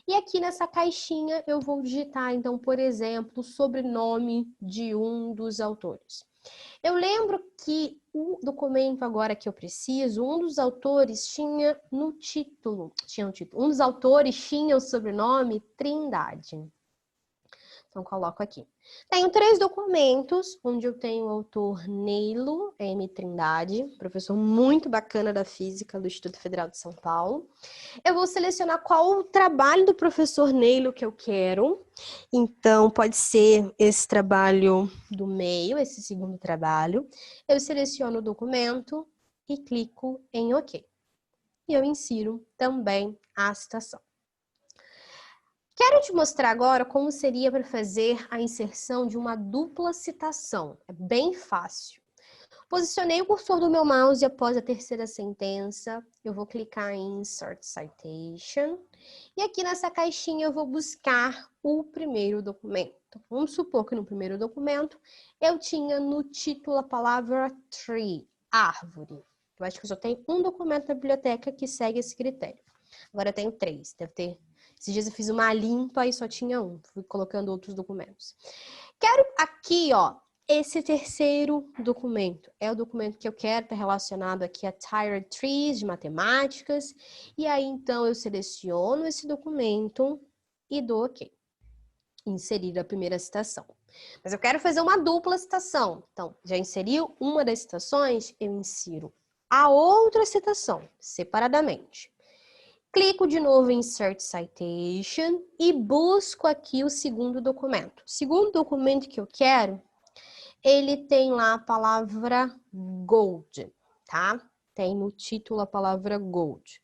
E aqui nessa caixinha eu vou digitar, então, por exemplo, o sobrenome de um dos autores. Eu lembro que o documento agora que eu preciso, um dos autores tinha no título, um dos autores tinha o sobrenome Trindade. Então, coloco aqui. Tenho 3 documentos, onde eu tenho o autor Neilo M. Trindade, professor muito bacana da física do Instituto Federal de São Paulo. Eu vou selecionar qual o trabalho do professor Neilo que eu quero. Então, pode ser esse trabalho do meio, esse segundo trabalho. Eu seleciono o documento e clico em OK. E eu insiro também a citação. Quero te mostrar agora como seria para fazer a inserção de uma dupla citação. É bem fácil. Posicionei o cursor do meu mouse após a terceira sentença. Eu vou clicar em Insert Citation. E aqui nessa caixinha eu vou buscar o primeiro documento. Vamos supor que no primeiro documento eu tinha no título a palavra tree, árvore. Eu acho que eu só tenho um documento na biblioteca que segue esse critério. Agora eu tenho 3, deve ter. Esses dias eu fiz uma limpa e só tinha um. Fui colocando outros documentos. Quero aqui, ó, esse terceiro documento. É o documento que eu quero, tá relacionado aqui a Tier Trees de matemáticas. E aí, então, eu seleciono esse documento e dou OK. Inserir a primeira citação. Mas eu quero fazer uma dupla citação. Então, já inseriu uma das citações, eu insiro a outra citação, separadamente. Clico de novo em Insert Citation e busco aqui o segundo documento. O segundo documento que eu quero, ele tem lá a palavra gold, tá? Tem no título a palavra gold.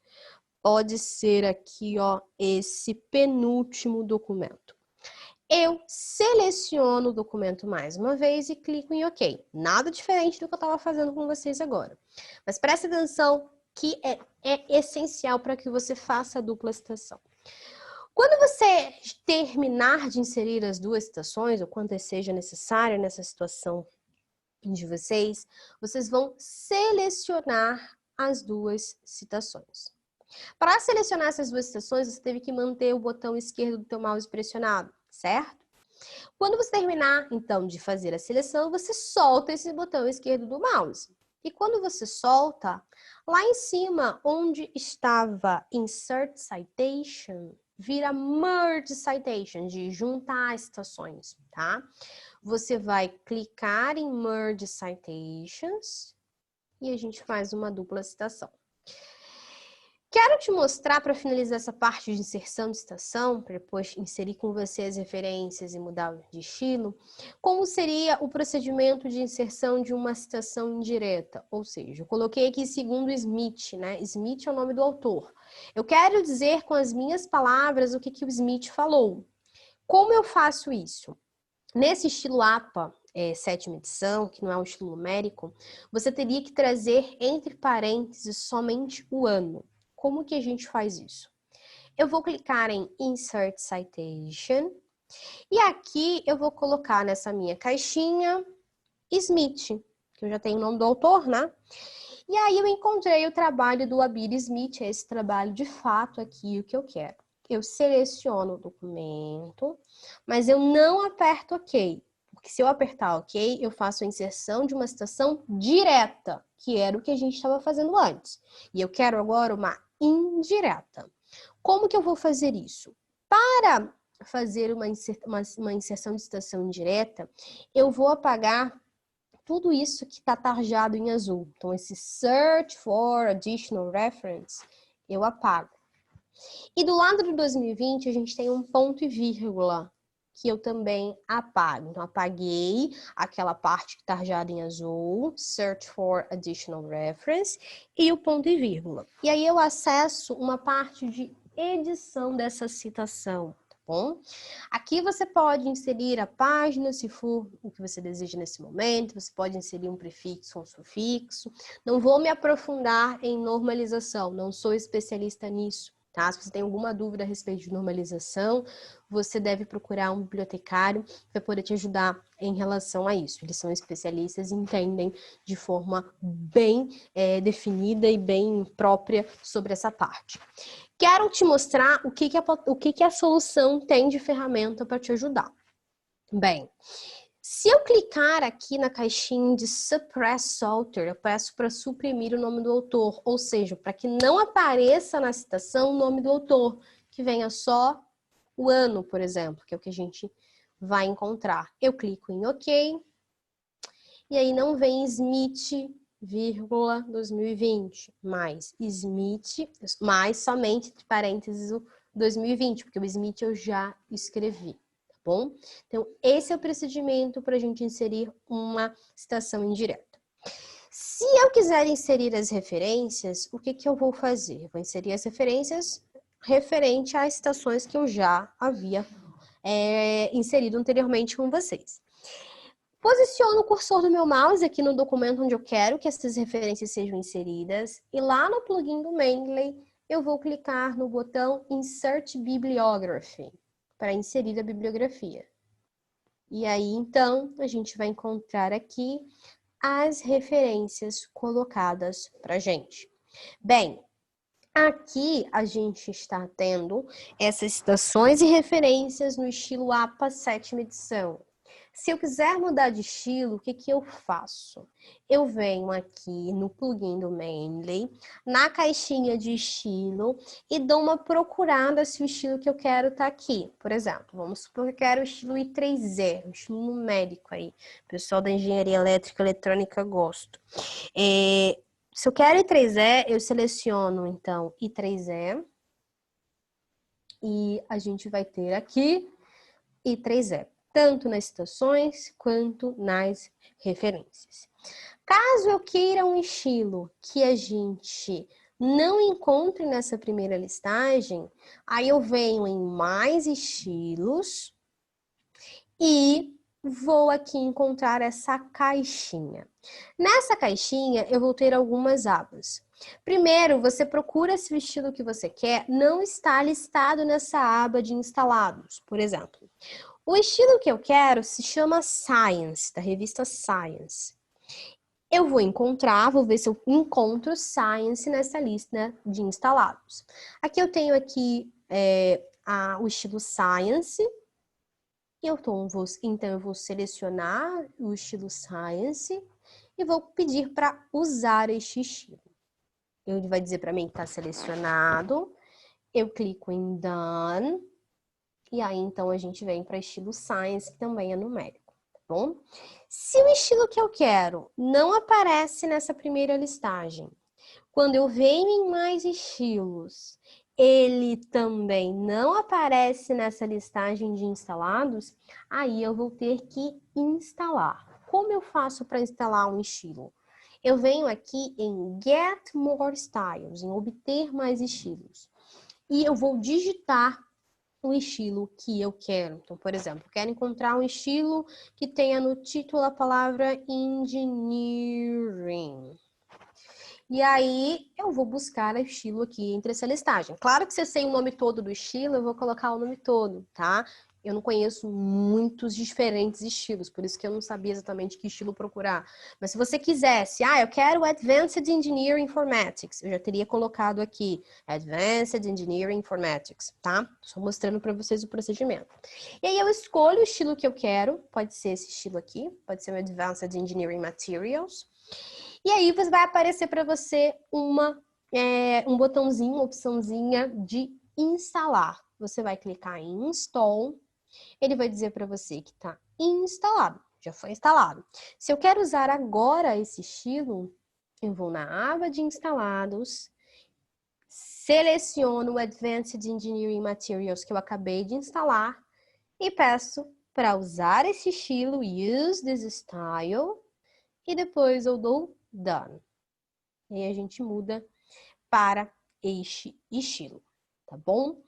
Pode ser aqui, ó, esse penúltimo documento. Eu seleciono o documento mais uma vez e clico em OK. Nada diferente do que eu estava fazendo com vocês agora. Mas presta atenção que é essencial para que você faça a dupla citação. Quando você terminar de inserir as duas citações, ou quando seja necessário nessa situação de vocês, vocês vão selecionar as duas citações. Para selecionar essas duas citações, você teve que manter o botão esquerdo do teu mouse pressionado, certo? Quando você terminar, então, de fazer a seleção, você solta esse botão esquerdo do mouse. E quando você solta, lá em cima, onde estava Insert Citation, vira Merge Citation, de juntar as citações, tá? Você vai clicar em Merge Citations e a gente faz uma dupla citação. Quero te mostrar, para finalizar essa parte de inserção de citação, para depois inserir com você as referências e mudar de estilo, como seria o procedimento de inserção de uma citação indireta. Ou seja, eu coloquei aqui segundo Smith, né? Smith é o nome do autor. Eu quero dizer com as minhas palavras o que o Smith falou. Como eu faço isso? Nesse estilo APA, sétima edição, que não é um estilo numérico, você teria que trazer entre parênteses somente o ano. Como que a gente faz isso? Eu vou clicar em Insert Citation e aqui eu vou colocar nessa minha caixinha Smith, que eu já tenho o nome do autor, né? E aí eu encontrei o trabalho do Abir Smith, é esse trabalho de fato aqui, o que eu quero. Eu seleciono o documento, mas eu não aperto OK. Porque se eu apertar OK, eu faço a inserção de uma citação direta, que era o que a gente estava fazendo antes. E eu quero agora uma indireta. Como que eu vou fazer isso? Para fazer uma inserção de citação indireta, eu vou apagar tudo isso que está tarjado em azul. Então, esse Search for Additional Reference, eu apago. E do lado do 2020, a gente tem um ponto e vírgula, que eu também apago. Então, apaguei aquela parte que está tarjada em azul, Search for Additional Reference, e o ponto e vírgula. E aí eu acesso uma parte de edição dessa citação, tá bom? Aqui você pode inserir a página, se for o que você deseja nesse momento, você pode inserir um prefixo ou um sufixo. Não vou me aprofundar em normalização, não sou especialista nisso. Tá? Se você tem alguma dúvida a respeito de normalização, você deve procurar um bibliotecário para poder te ajudar em relação a isso. Eles são especialistas e entendem de forma bem definida e bem própria sobre essa parte. Quero te mostrar o que a solução tem de ferramenta para te ajudar. Bem, se eu clicar aqui na caixinha de Suppress Author, eu peço para suprimir o nome do autor, ou seja, para que não apareça na citação o nome do autor, que venha só o ano, por exemplo, que é o que a gente vai encontrar. Eu clico em OK, e aí não vem Smith, vírgula, 2020, mais Smith, mais somente, entre parênteses, o 2020, porque o Smith eu já escrevi. Bom? Então, esse é o procedimento para a gente inserir uma citação indireta. Se eu quiser inserir as referências, o que eu vou fazer? Eu vou inserir as referências referente às citações que eu já havia inserido anteriormente com vocês. Posiciono o cursor do meu mouse aqui no documento onde eu quero que essas referências sejam inseridas. E lá no plugin do Mendeley, eu vou clicar no botão Insert Bibliography, para inserir a bibliografia. E aí, então, a gente vai encontrar aqui as referências colocadas para a gente. Bem, aqui a gente está tendo essas citações e referências no estilo APA 7ª edição. Se eu quiser mudar de estilo, o que eu faço? Eu venho aqui no plugin do Mendeley, na caixinha de estilo, e dou uma procurada se o estilo que eu quero está aqui. Por exemplo, vamos supor que eu quero o estilo I3E, o estilo numérico aí. O pessoal da engenharia elétrica e eletrônica gosta. Se eu quero I3E, eu seleciono, então, I3E. E a gente vai ter aqui I3E, tanto nas citações quanto nas referências. Caso eu queira um estilo que a gente não encontre nessa primeira listagem, aí eu venho em mais estilos e vou aqui encontrar essa caixinha. Nessa caixinha, eu vou ter algumas abas. Primeiro, você procura se o estilo que você quer não está listado nessa aba de instalados. Por exemplo, o estilo que eu quero se chama Science, da revista Science. Eu vou encontrar, vou ver se eu encontro Science nessa lista de instalados. Aqui eu tenho aqui o estilo Science. Então eu vou selecionar o estilo Science e vou pedir para usar este estilo. Ele vai dizer para mim que está selecionado. Eu clico em Done. E aí, então, a gente vem para estilo Science, que também é numérico, tá bom? Se o estilo que eu quero não aparece nessa primeira listagem, quando eu venho em mais estilos, ele também não aparece nessa listagem de instalados, aí eu vou ter que instalar. Como eu faço para instalar um estilo? Eu venho aqui em Get More Styles, em obter mais estilos. E eu vou digitar o estilo que eu quero. Então, por exemplo, eu quero encontrar um estilo que tenha no título a palavra Engineering. E aí, eu vou buscar o estilo aqui entre essa listagem. Claro que se eu sei o nome todo do estilo, eu vou colocar o nome todo, tá? Eu não conheço muitos diferentes estilos, por isso que eu não sabia exatamente que estilo procurar. Mas se você quisesse, eu quero Advanced Engineering Informatics, eu já teria colocado aqui Advanced Engineering Informatics, tá? Só mostrando para vocês o procedimento. E aí eu escolho o estilo que eu quero, pode ser esse estilo aqui, pode ser o Advanced Engineering Materials. E aí vai aparecer para você um botãozinho, uma opçãozinha de instalar. Você vai clicar em Install. Ele vai dizer para você que está instalado, já foi instalado. Se eu quero usar agora esse estilo, eu vou na aba de instalados, seleciono o Advanced Engineering Materials que eu acabei de instalar e peço para usar esse estilo, Use this style, e depois eu dou Done. E aí a gente muda para este estilo, tá bom?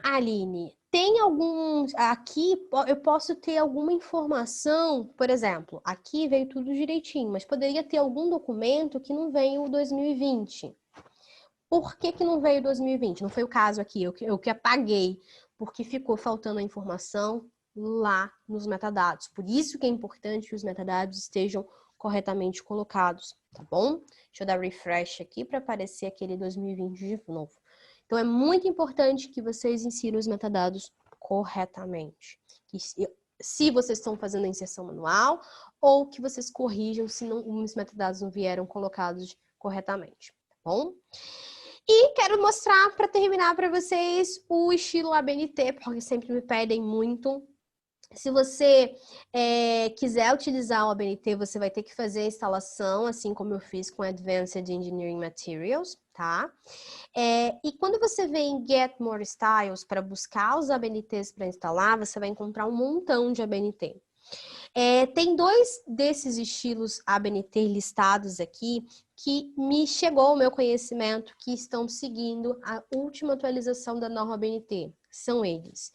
Aline, tem alguns... Aqui eu posso ter alguma informação, por exemplo, aqui veio tudo direitinho, mas poderia ter algum documento que não veio o 2020. Por que não veio 2020? Não foi o caso aqui, eu que apaguei, porque ficou faltando a informação lá nos metadados. Por isso que é importante que os metadados estejam corretamente colocados, tá bom? Deixa eu dar refresh aqui para aparecer aquele 2020 de novo. Então, é muito importante que vocês insiram os metadados corretamente. Se vocês estão fazendo a inserção manual ou que vocês corrijam se os metadados não vieram colocados corretamente, tá bom? E quero mostrar, para terminar para vocês, o estilo ABNT, porque sempre me pedem muito. Se você quiser utilizar o ABNT, você vai ter que fazer a instalação, assim como eu fiz com Advanced Engineering Materials, tá? E quando você vem em Get More Styles para buscar os ABNTs para instalar, você vai encontrar um montão de ABNT. Tem dois desses estilos ABNT listados aqui que me chegou ao meu conhecimento que estão seguindo a última atualização da norma ABNT. São eles.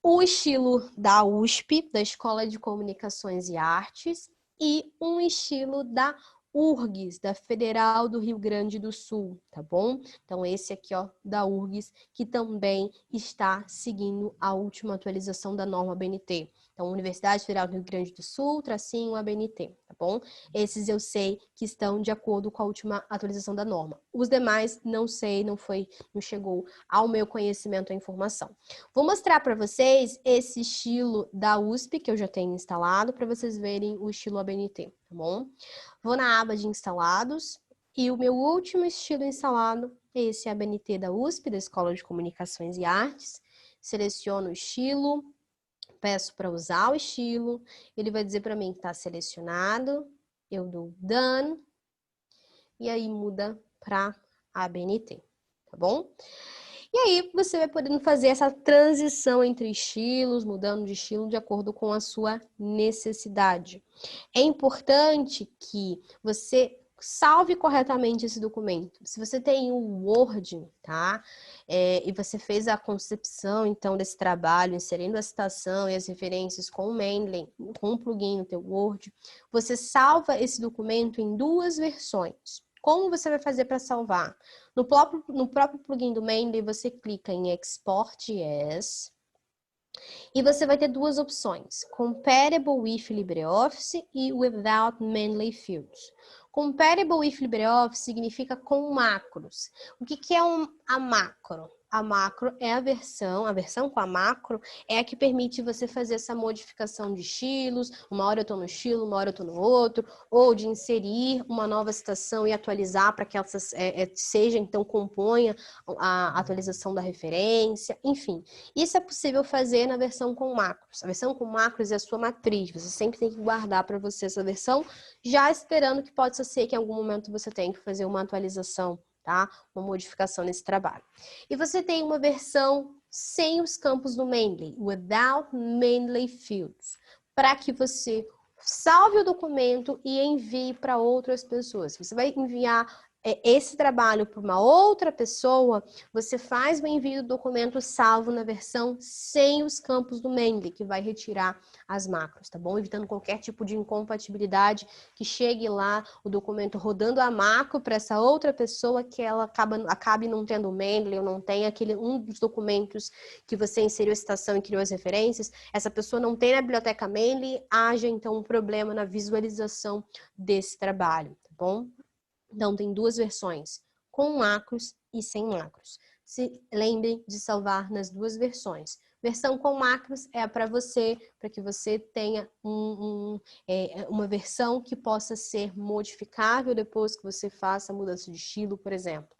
o estilo da USP, da Escola de Comunicações e Artes, e um estilo da URGS, da Federal do Rio Grande do Sul, tá bom? Então, esse aqui, ó, da URGS, que também está seguindo a última atualização da norma ABNT. Então, Universidade Federal do Rio Grande do Sul, tracinho ABNT, tá bom? Esses eu sei que estão de acordo com a última atualização da norma. Os demais, não sei, não chegou ao meu conhecimento a informação. Vou mostrar para vocês esse estilo da USP, que eu já tenho instalado, para vocês verem o estilo ABNT, tá bom? Vou na aba de instalados, e o meu último estilo instalado é esse ABNT da USP, da Escola de Comunicações e Artes. Seleciono o estilo, peço para usar o estilo, ele vai dizer para mim que está selecionado, eu dou Done, e aí muda para ABNT, tá bom? E aí você vai podendo fazer essa transição entre estilos, mudando de estilo de acordo com a sua necessidade. É importante que você salve corretamente esse documento. Se você tem o Word, tá? E você fez a concepção, então, desse trabalho, inserindo a citação e as referências com o Mendeley, com o plugin no teu Word, você salva esse documento em duas versões. Como você vai fazer para salvar? No próprio plugin do Mendeley, você clica em Export As e você vai ter duas opções, Compatible with LibreOffice e Without Mendeley Fields. Compatible with LibreOffice significa com macros. O que é a macro? A macro é a versão com a macro é a que permite você fazer essa modificação de estilos, uma hora eu estou no estilo, uma hora eu estou no outro, ou de inserir uma nova citação e atualizar para que ela seja, então, componha a atualização da referência, enfim. Isso é possível fazer na versão com macros. A versão com macros é a sua matriz, você sempre tem que guardar para você essa versão, já esperando que possa ser que em algum momento você tenha que fazer uma atualização, tá? Uma modificação nesse trabalho. E você tem uma versão sem os campos do Mendeley, Without Mendeley Fields, para que você salve o documento e envie para outras pessoas. Você vai enviar esse trabalho para uma outra pessoa, você faz o envio do documento salvo na versão sem os campos do Mendeley, que vai retirar as macros, tá bom? Evitando qualquer tipo de incompatibilidade, que chegue lá o documento rodando a macro para essa outra pessoa, que ela acabe não tendo o Mendeley, ou não tem um dos documentos que você inseriu a citação e criou as referências, essa pessoa não tem na biblioteca Mendeley, haja então um problema na visualização desse trabalho, tá bom? Então, tem duas versões, com macros e sem macros. Se lembre de salvar nas duas versões. Versão com macros é para que você tenha uma versão que possa ser modificável depois que você faça a mudança de estilo, por exemplo.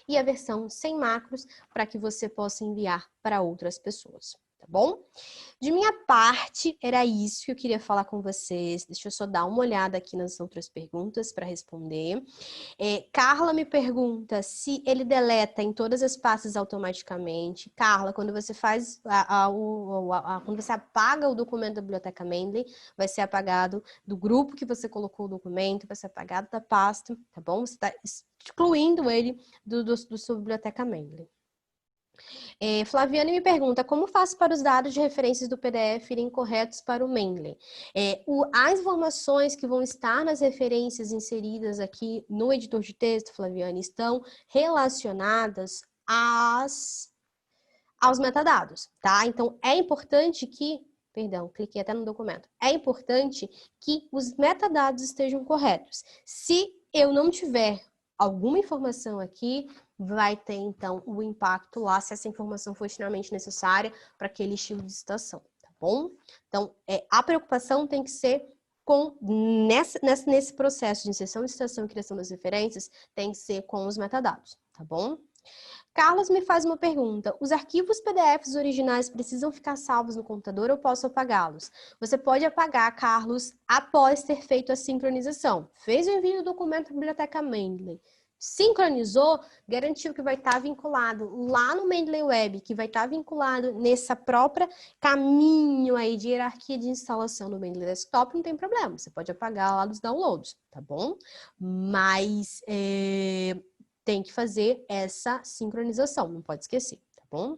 E a versão sem macros para que você possa enviar para outras pessoas, tá bom? De minha parte, era isso que eu queria falar com vocês. Deixa eu só dar uma olhada aqui nas outras perguntas para responder. Carla me pergunta se ele deleta em todas as pastas automaticamente. Carla, quando você faz quando você apaga o documento da biblioteca Mendeley, vai ser apagado do grupo que você colocou o documento, vai ser apagado da pasta, tá bom? Você está excluindo ele do sua biblioteca Mendeley. Flaviane me pergunta, como faço para os dados de referências do PDF irem corretos para o Mendeley? As informações que vão estar nas referências inseridas aqui no editor de texto, Flaviane, estão relacionadas aos metadados, tá? Então, é importante que... Perdão, cliquei até no documento. É importante que os metadados estejam corretos. Se eu não tiver alguma informação aqui, vai ter, então, o impacto lá, se essa informação for extremamente necessária para aquele estilo de citação, tá bom? Então, a preocupação tem que ser nesse processo de inserção de citação e criação das referências, tem que ser com os metadados, tá bom? Carlos me faz uma pergunta. Os arquivos PDFs originais precisam ficar salvos no computador ou posso apagá-los? Você pode apagar, Carlos, após ter feito a sincronização. Fez o envio do documento para a biblioteca Mendeley. Sincronizou, garantiu que vai estar vinculado lá no Mendeley Web, que vai estar vinculado nessa própria caminho aí de hierarquia de instalação do Mendeley Desktop, não tem problema. Você pode apagar lá dos downloads, tá bom? Mas... tem que fazer essa sincronização, não pode esquecer, tá bom?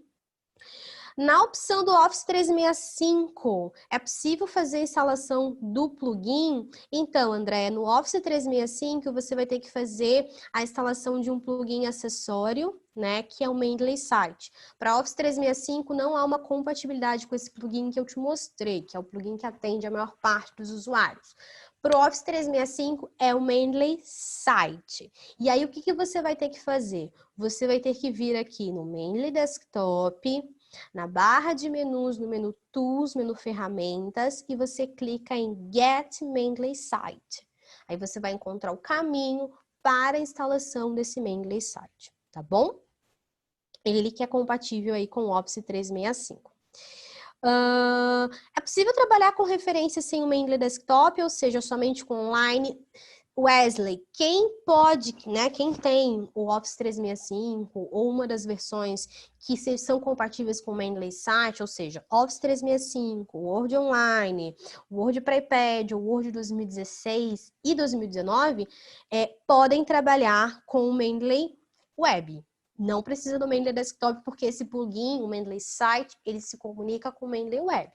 Na opção do Office 365, é possível fazer a instalação do plugin? Então, André, no Office 365 você vai ter que fazer a instalação de um plugin acessório, né, que é o Mendeley Site. Para Office 365 não há uma compatibilidade com esse plugin que eu te mostrei, que é o plugin que atende a maior parte dos usuários. Para o Office 365 é o Mendeley Site. E aí o que você vai ter que fazer? Você vai ter que vir aqui no Mendeley Desktop, na barra de menus, no menu Tools, menu Ferramentas, e você clica em Get Mendeley Site. Aí você vai encontrar o caminho para a instalação desse Mendeley Site, tá bom? Ele que é compatível aí com o Office 365. É possível trabalhar com referência sem o Mendeley Desktop, ou seja, somente com online? Wesley, quem pode, né, quem tem o Office 365 ou uma das versões que são compatíveis com o Mendeley Site, ou seja, Office 365, Word Online, Word para iPad, o Word 2016 e 2019, podem trabalhar com o Mendeley Web. Não precisa do Mendeley Desktop, porque esse plugin, o Mendeley Site, ele se comunica com o Mendeley Web.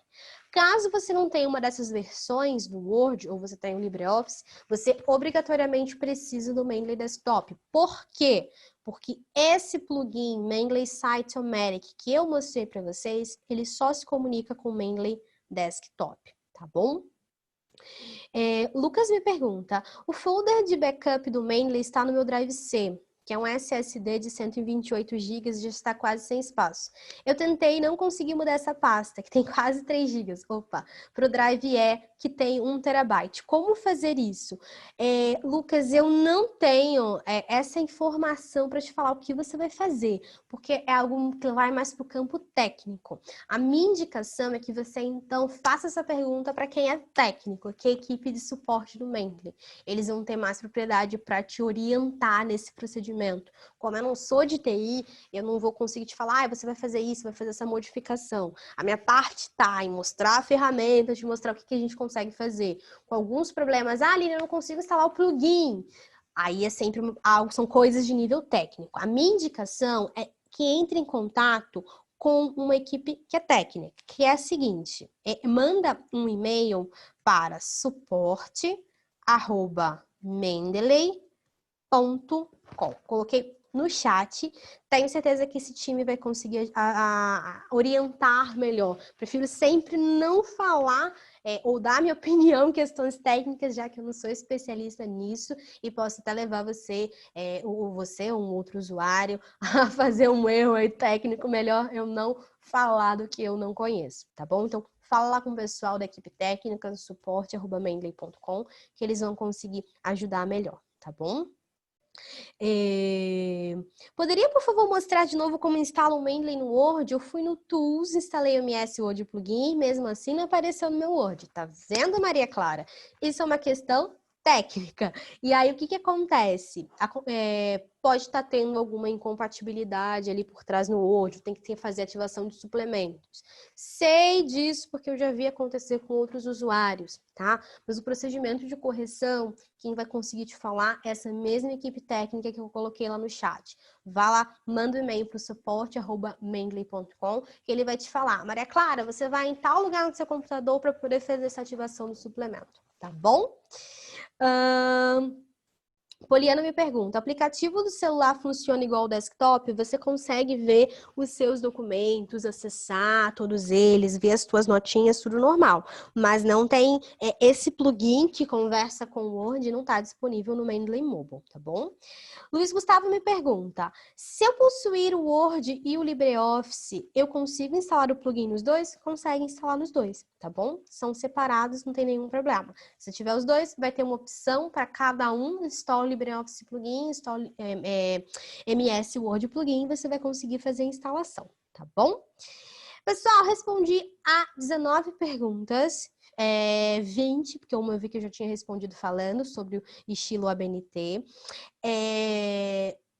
Caso você não tenha uma dessas versões do Word, ou você tenha o LibreOffice, você obrigatoriamente precisa do Mendeley Desktop. Por quê? Porque esse plugin, Mendeley Site-O-Matic, que eu mostrei para vocês, ele só se comunica com o Mendeley Desktop, tá bom? Lucas me pergunta, o folder de backup do Mendeley está no meu Drive C, que é um SSD de 128 GB e já está quase sem espaço. Eu tentei e não consegui mudar essa pasta, que tem quase 3 GB, para o Drive E, que tem 1 TB. Como fazer isso? Lucas, eu não tenho essa informação para te falar o que você vai fazer, porque é algo que vai mais para o campo técnico. A minha indicação é que você, então, faça essa pergunta para quem é técnico, que é a equipe de suporte do Mendeley. Eles vão ter mais propriedade para te orientar nesse procedimento. Como eu não sou de TI, eu não vou conseguir te falar, você vai fazer isso, vai fazer essa modificação. A minha parte está em mostrar a ferramenta, te mostrar o que a gente consegue fazer. Com alguns problemas, Aline, eu não consigo instalar o plugin. Aí é sempre são coisas de nível técnico. A minha indicação é que entre em contato com uma equipe que é técnica, que é a seguinte, manda um e-mail para suporte@mendeley.com. Coloquei no chat, tenho certeza que esse time vai conseguir orientar melhor. Prefiro sempre não falar ou dar minha opinião em questões técnicas, já que eu não sou especialista nisso e posso até levar você, ou um outro usuário, a fazer um erro aí técnico. Melhor eu não falar do que eu não conheço, tá bom? Então, fala lá com o pessoal da equipe técnica do suporte@mendeley.com, que eles vão conseguir ajudar melhor, tá bom? Poderia, por favor, mostrar de novo como instala o Mendeley no Word? Eu fui no Tools, instalei o MS Word Plugin, mesmo assim não apareceu no meu Word. Tá vendo, Maria Clara? Isso é uma questão técnica. E aí, o que acontece? Pode estar tendo alguma incompatibilidade ali por trás no Word, tem que fazer ativação de suplementos. Sei disso porque eu já vi acontecer com outros usuários, tá? Mas o procedimento de correção, quem vai conseguir te falar é essa mesma equipe técnica que eu coloquei lá no chat. Vá lá, manda um e-mail para o suporte@mendeley.com, que ele vai te falar. Maria Clara, você vai em tal lugar no seu computador para poder fazer essa ativação do suplemento, tá bom? Poliana me pergunta, o aplicativo do celular funciona igual ao desktop? Você consegue ver os seus documentos, acessar todos eles, ver as suas notinhas, tudo normal. Mas não tem esse plugin que conversa com o Word, não está disponível no Mendeley Mobile, tá bom? Luiz Gustavo me pergunta, se eu possuir o Word e o LibreOffice, eu consigo instalar o plugin nos dois? Consegue instalar nos dois, tá bom? São separados, não tem nenhum problema. Se tiver os dois, vai ter uma opção para cada um, instala o LibreOffice plugin, instala MS Word plugin, você vai conseguir fazer a instalação, tá bom? Pessoal, respondi a 19 perguntas. 20, porque uma eu vi que eu já tinha respondido falando sobre o estilo ABNT.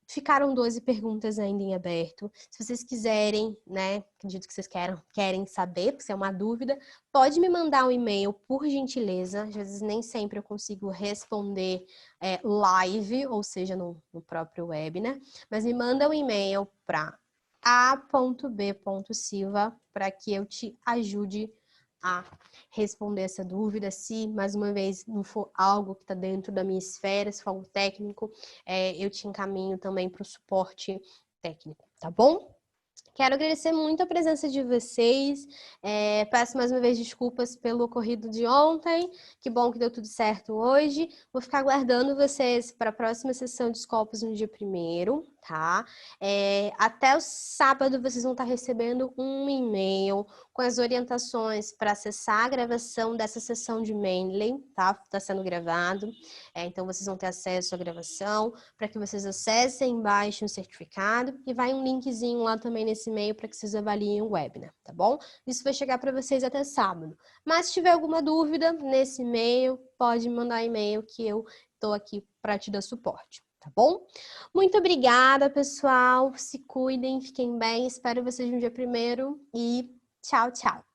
Ficaram 12 perguntas ainda em aberto. Se vocês quiserem, né, acredito que vocês querem saber, porque se é uma dúvida, pode me mandar um e-mail, por gentileza. Às vezes nem sempre eu consigo responder live, ou seja, no próprio web, né? Mas me manda um e-mail para a.b.silva para que eu te ajude a responder essa dúvida. Se, mais uma vez, não for algo que está dentro da minha esfera, se for algo técnico, eu te encaminho também para o suporte técnico, tá bom? Quero agradecer muito a presença de vocês. Peço mais uma vez desculpas pelo ocorrido de ontem. Que bom que deu tudo certo hoje. Vou ficar aguardando vocês para a próxima sessão de Scopus no dia 1º, tá? Até o sábado vocês vão estar recebendo um e-mail com as orientações para acessar a gravação dessa sessão de Mendeley, tá? Está sendo gravado. Então vocês vão ter acesso à gravação para que vocês acessem, baixem o certificado e vai um linkzinho lá também nesse e-mail para que vocês avaliem o webinar, tá bom? Isso vai chegar para vocês até sábado. Mas se tiver alguma dúvida nesse e-mail, pode me mandar e-mail que eu estou aqui para te dar suporte, tá bom? Muito obrigada, pessoal. Se cuidem, fiquem bem. Espero vocês no dia 1º e tchau, tchau.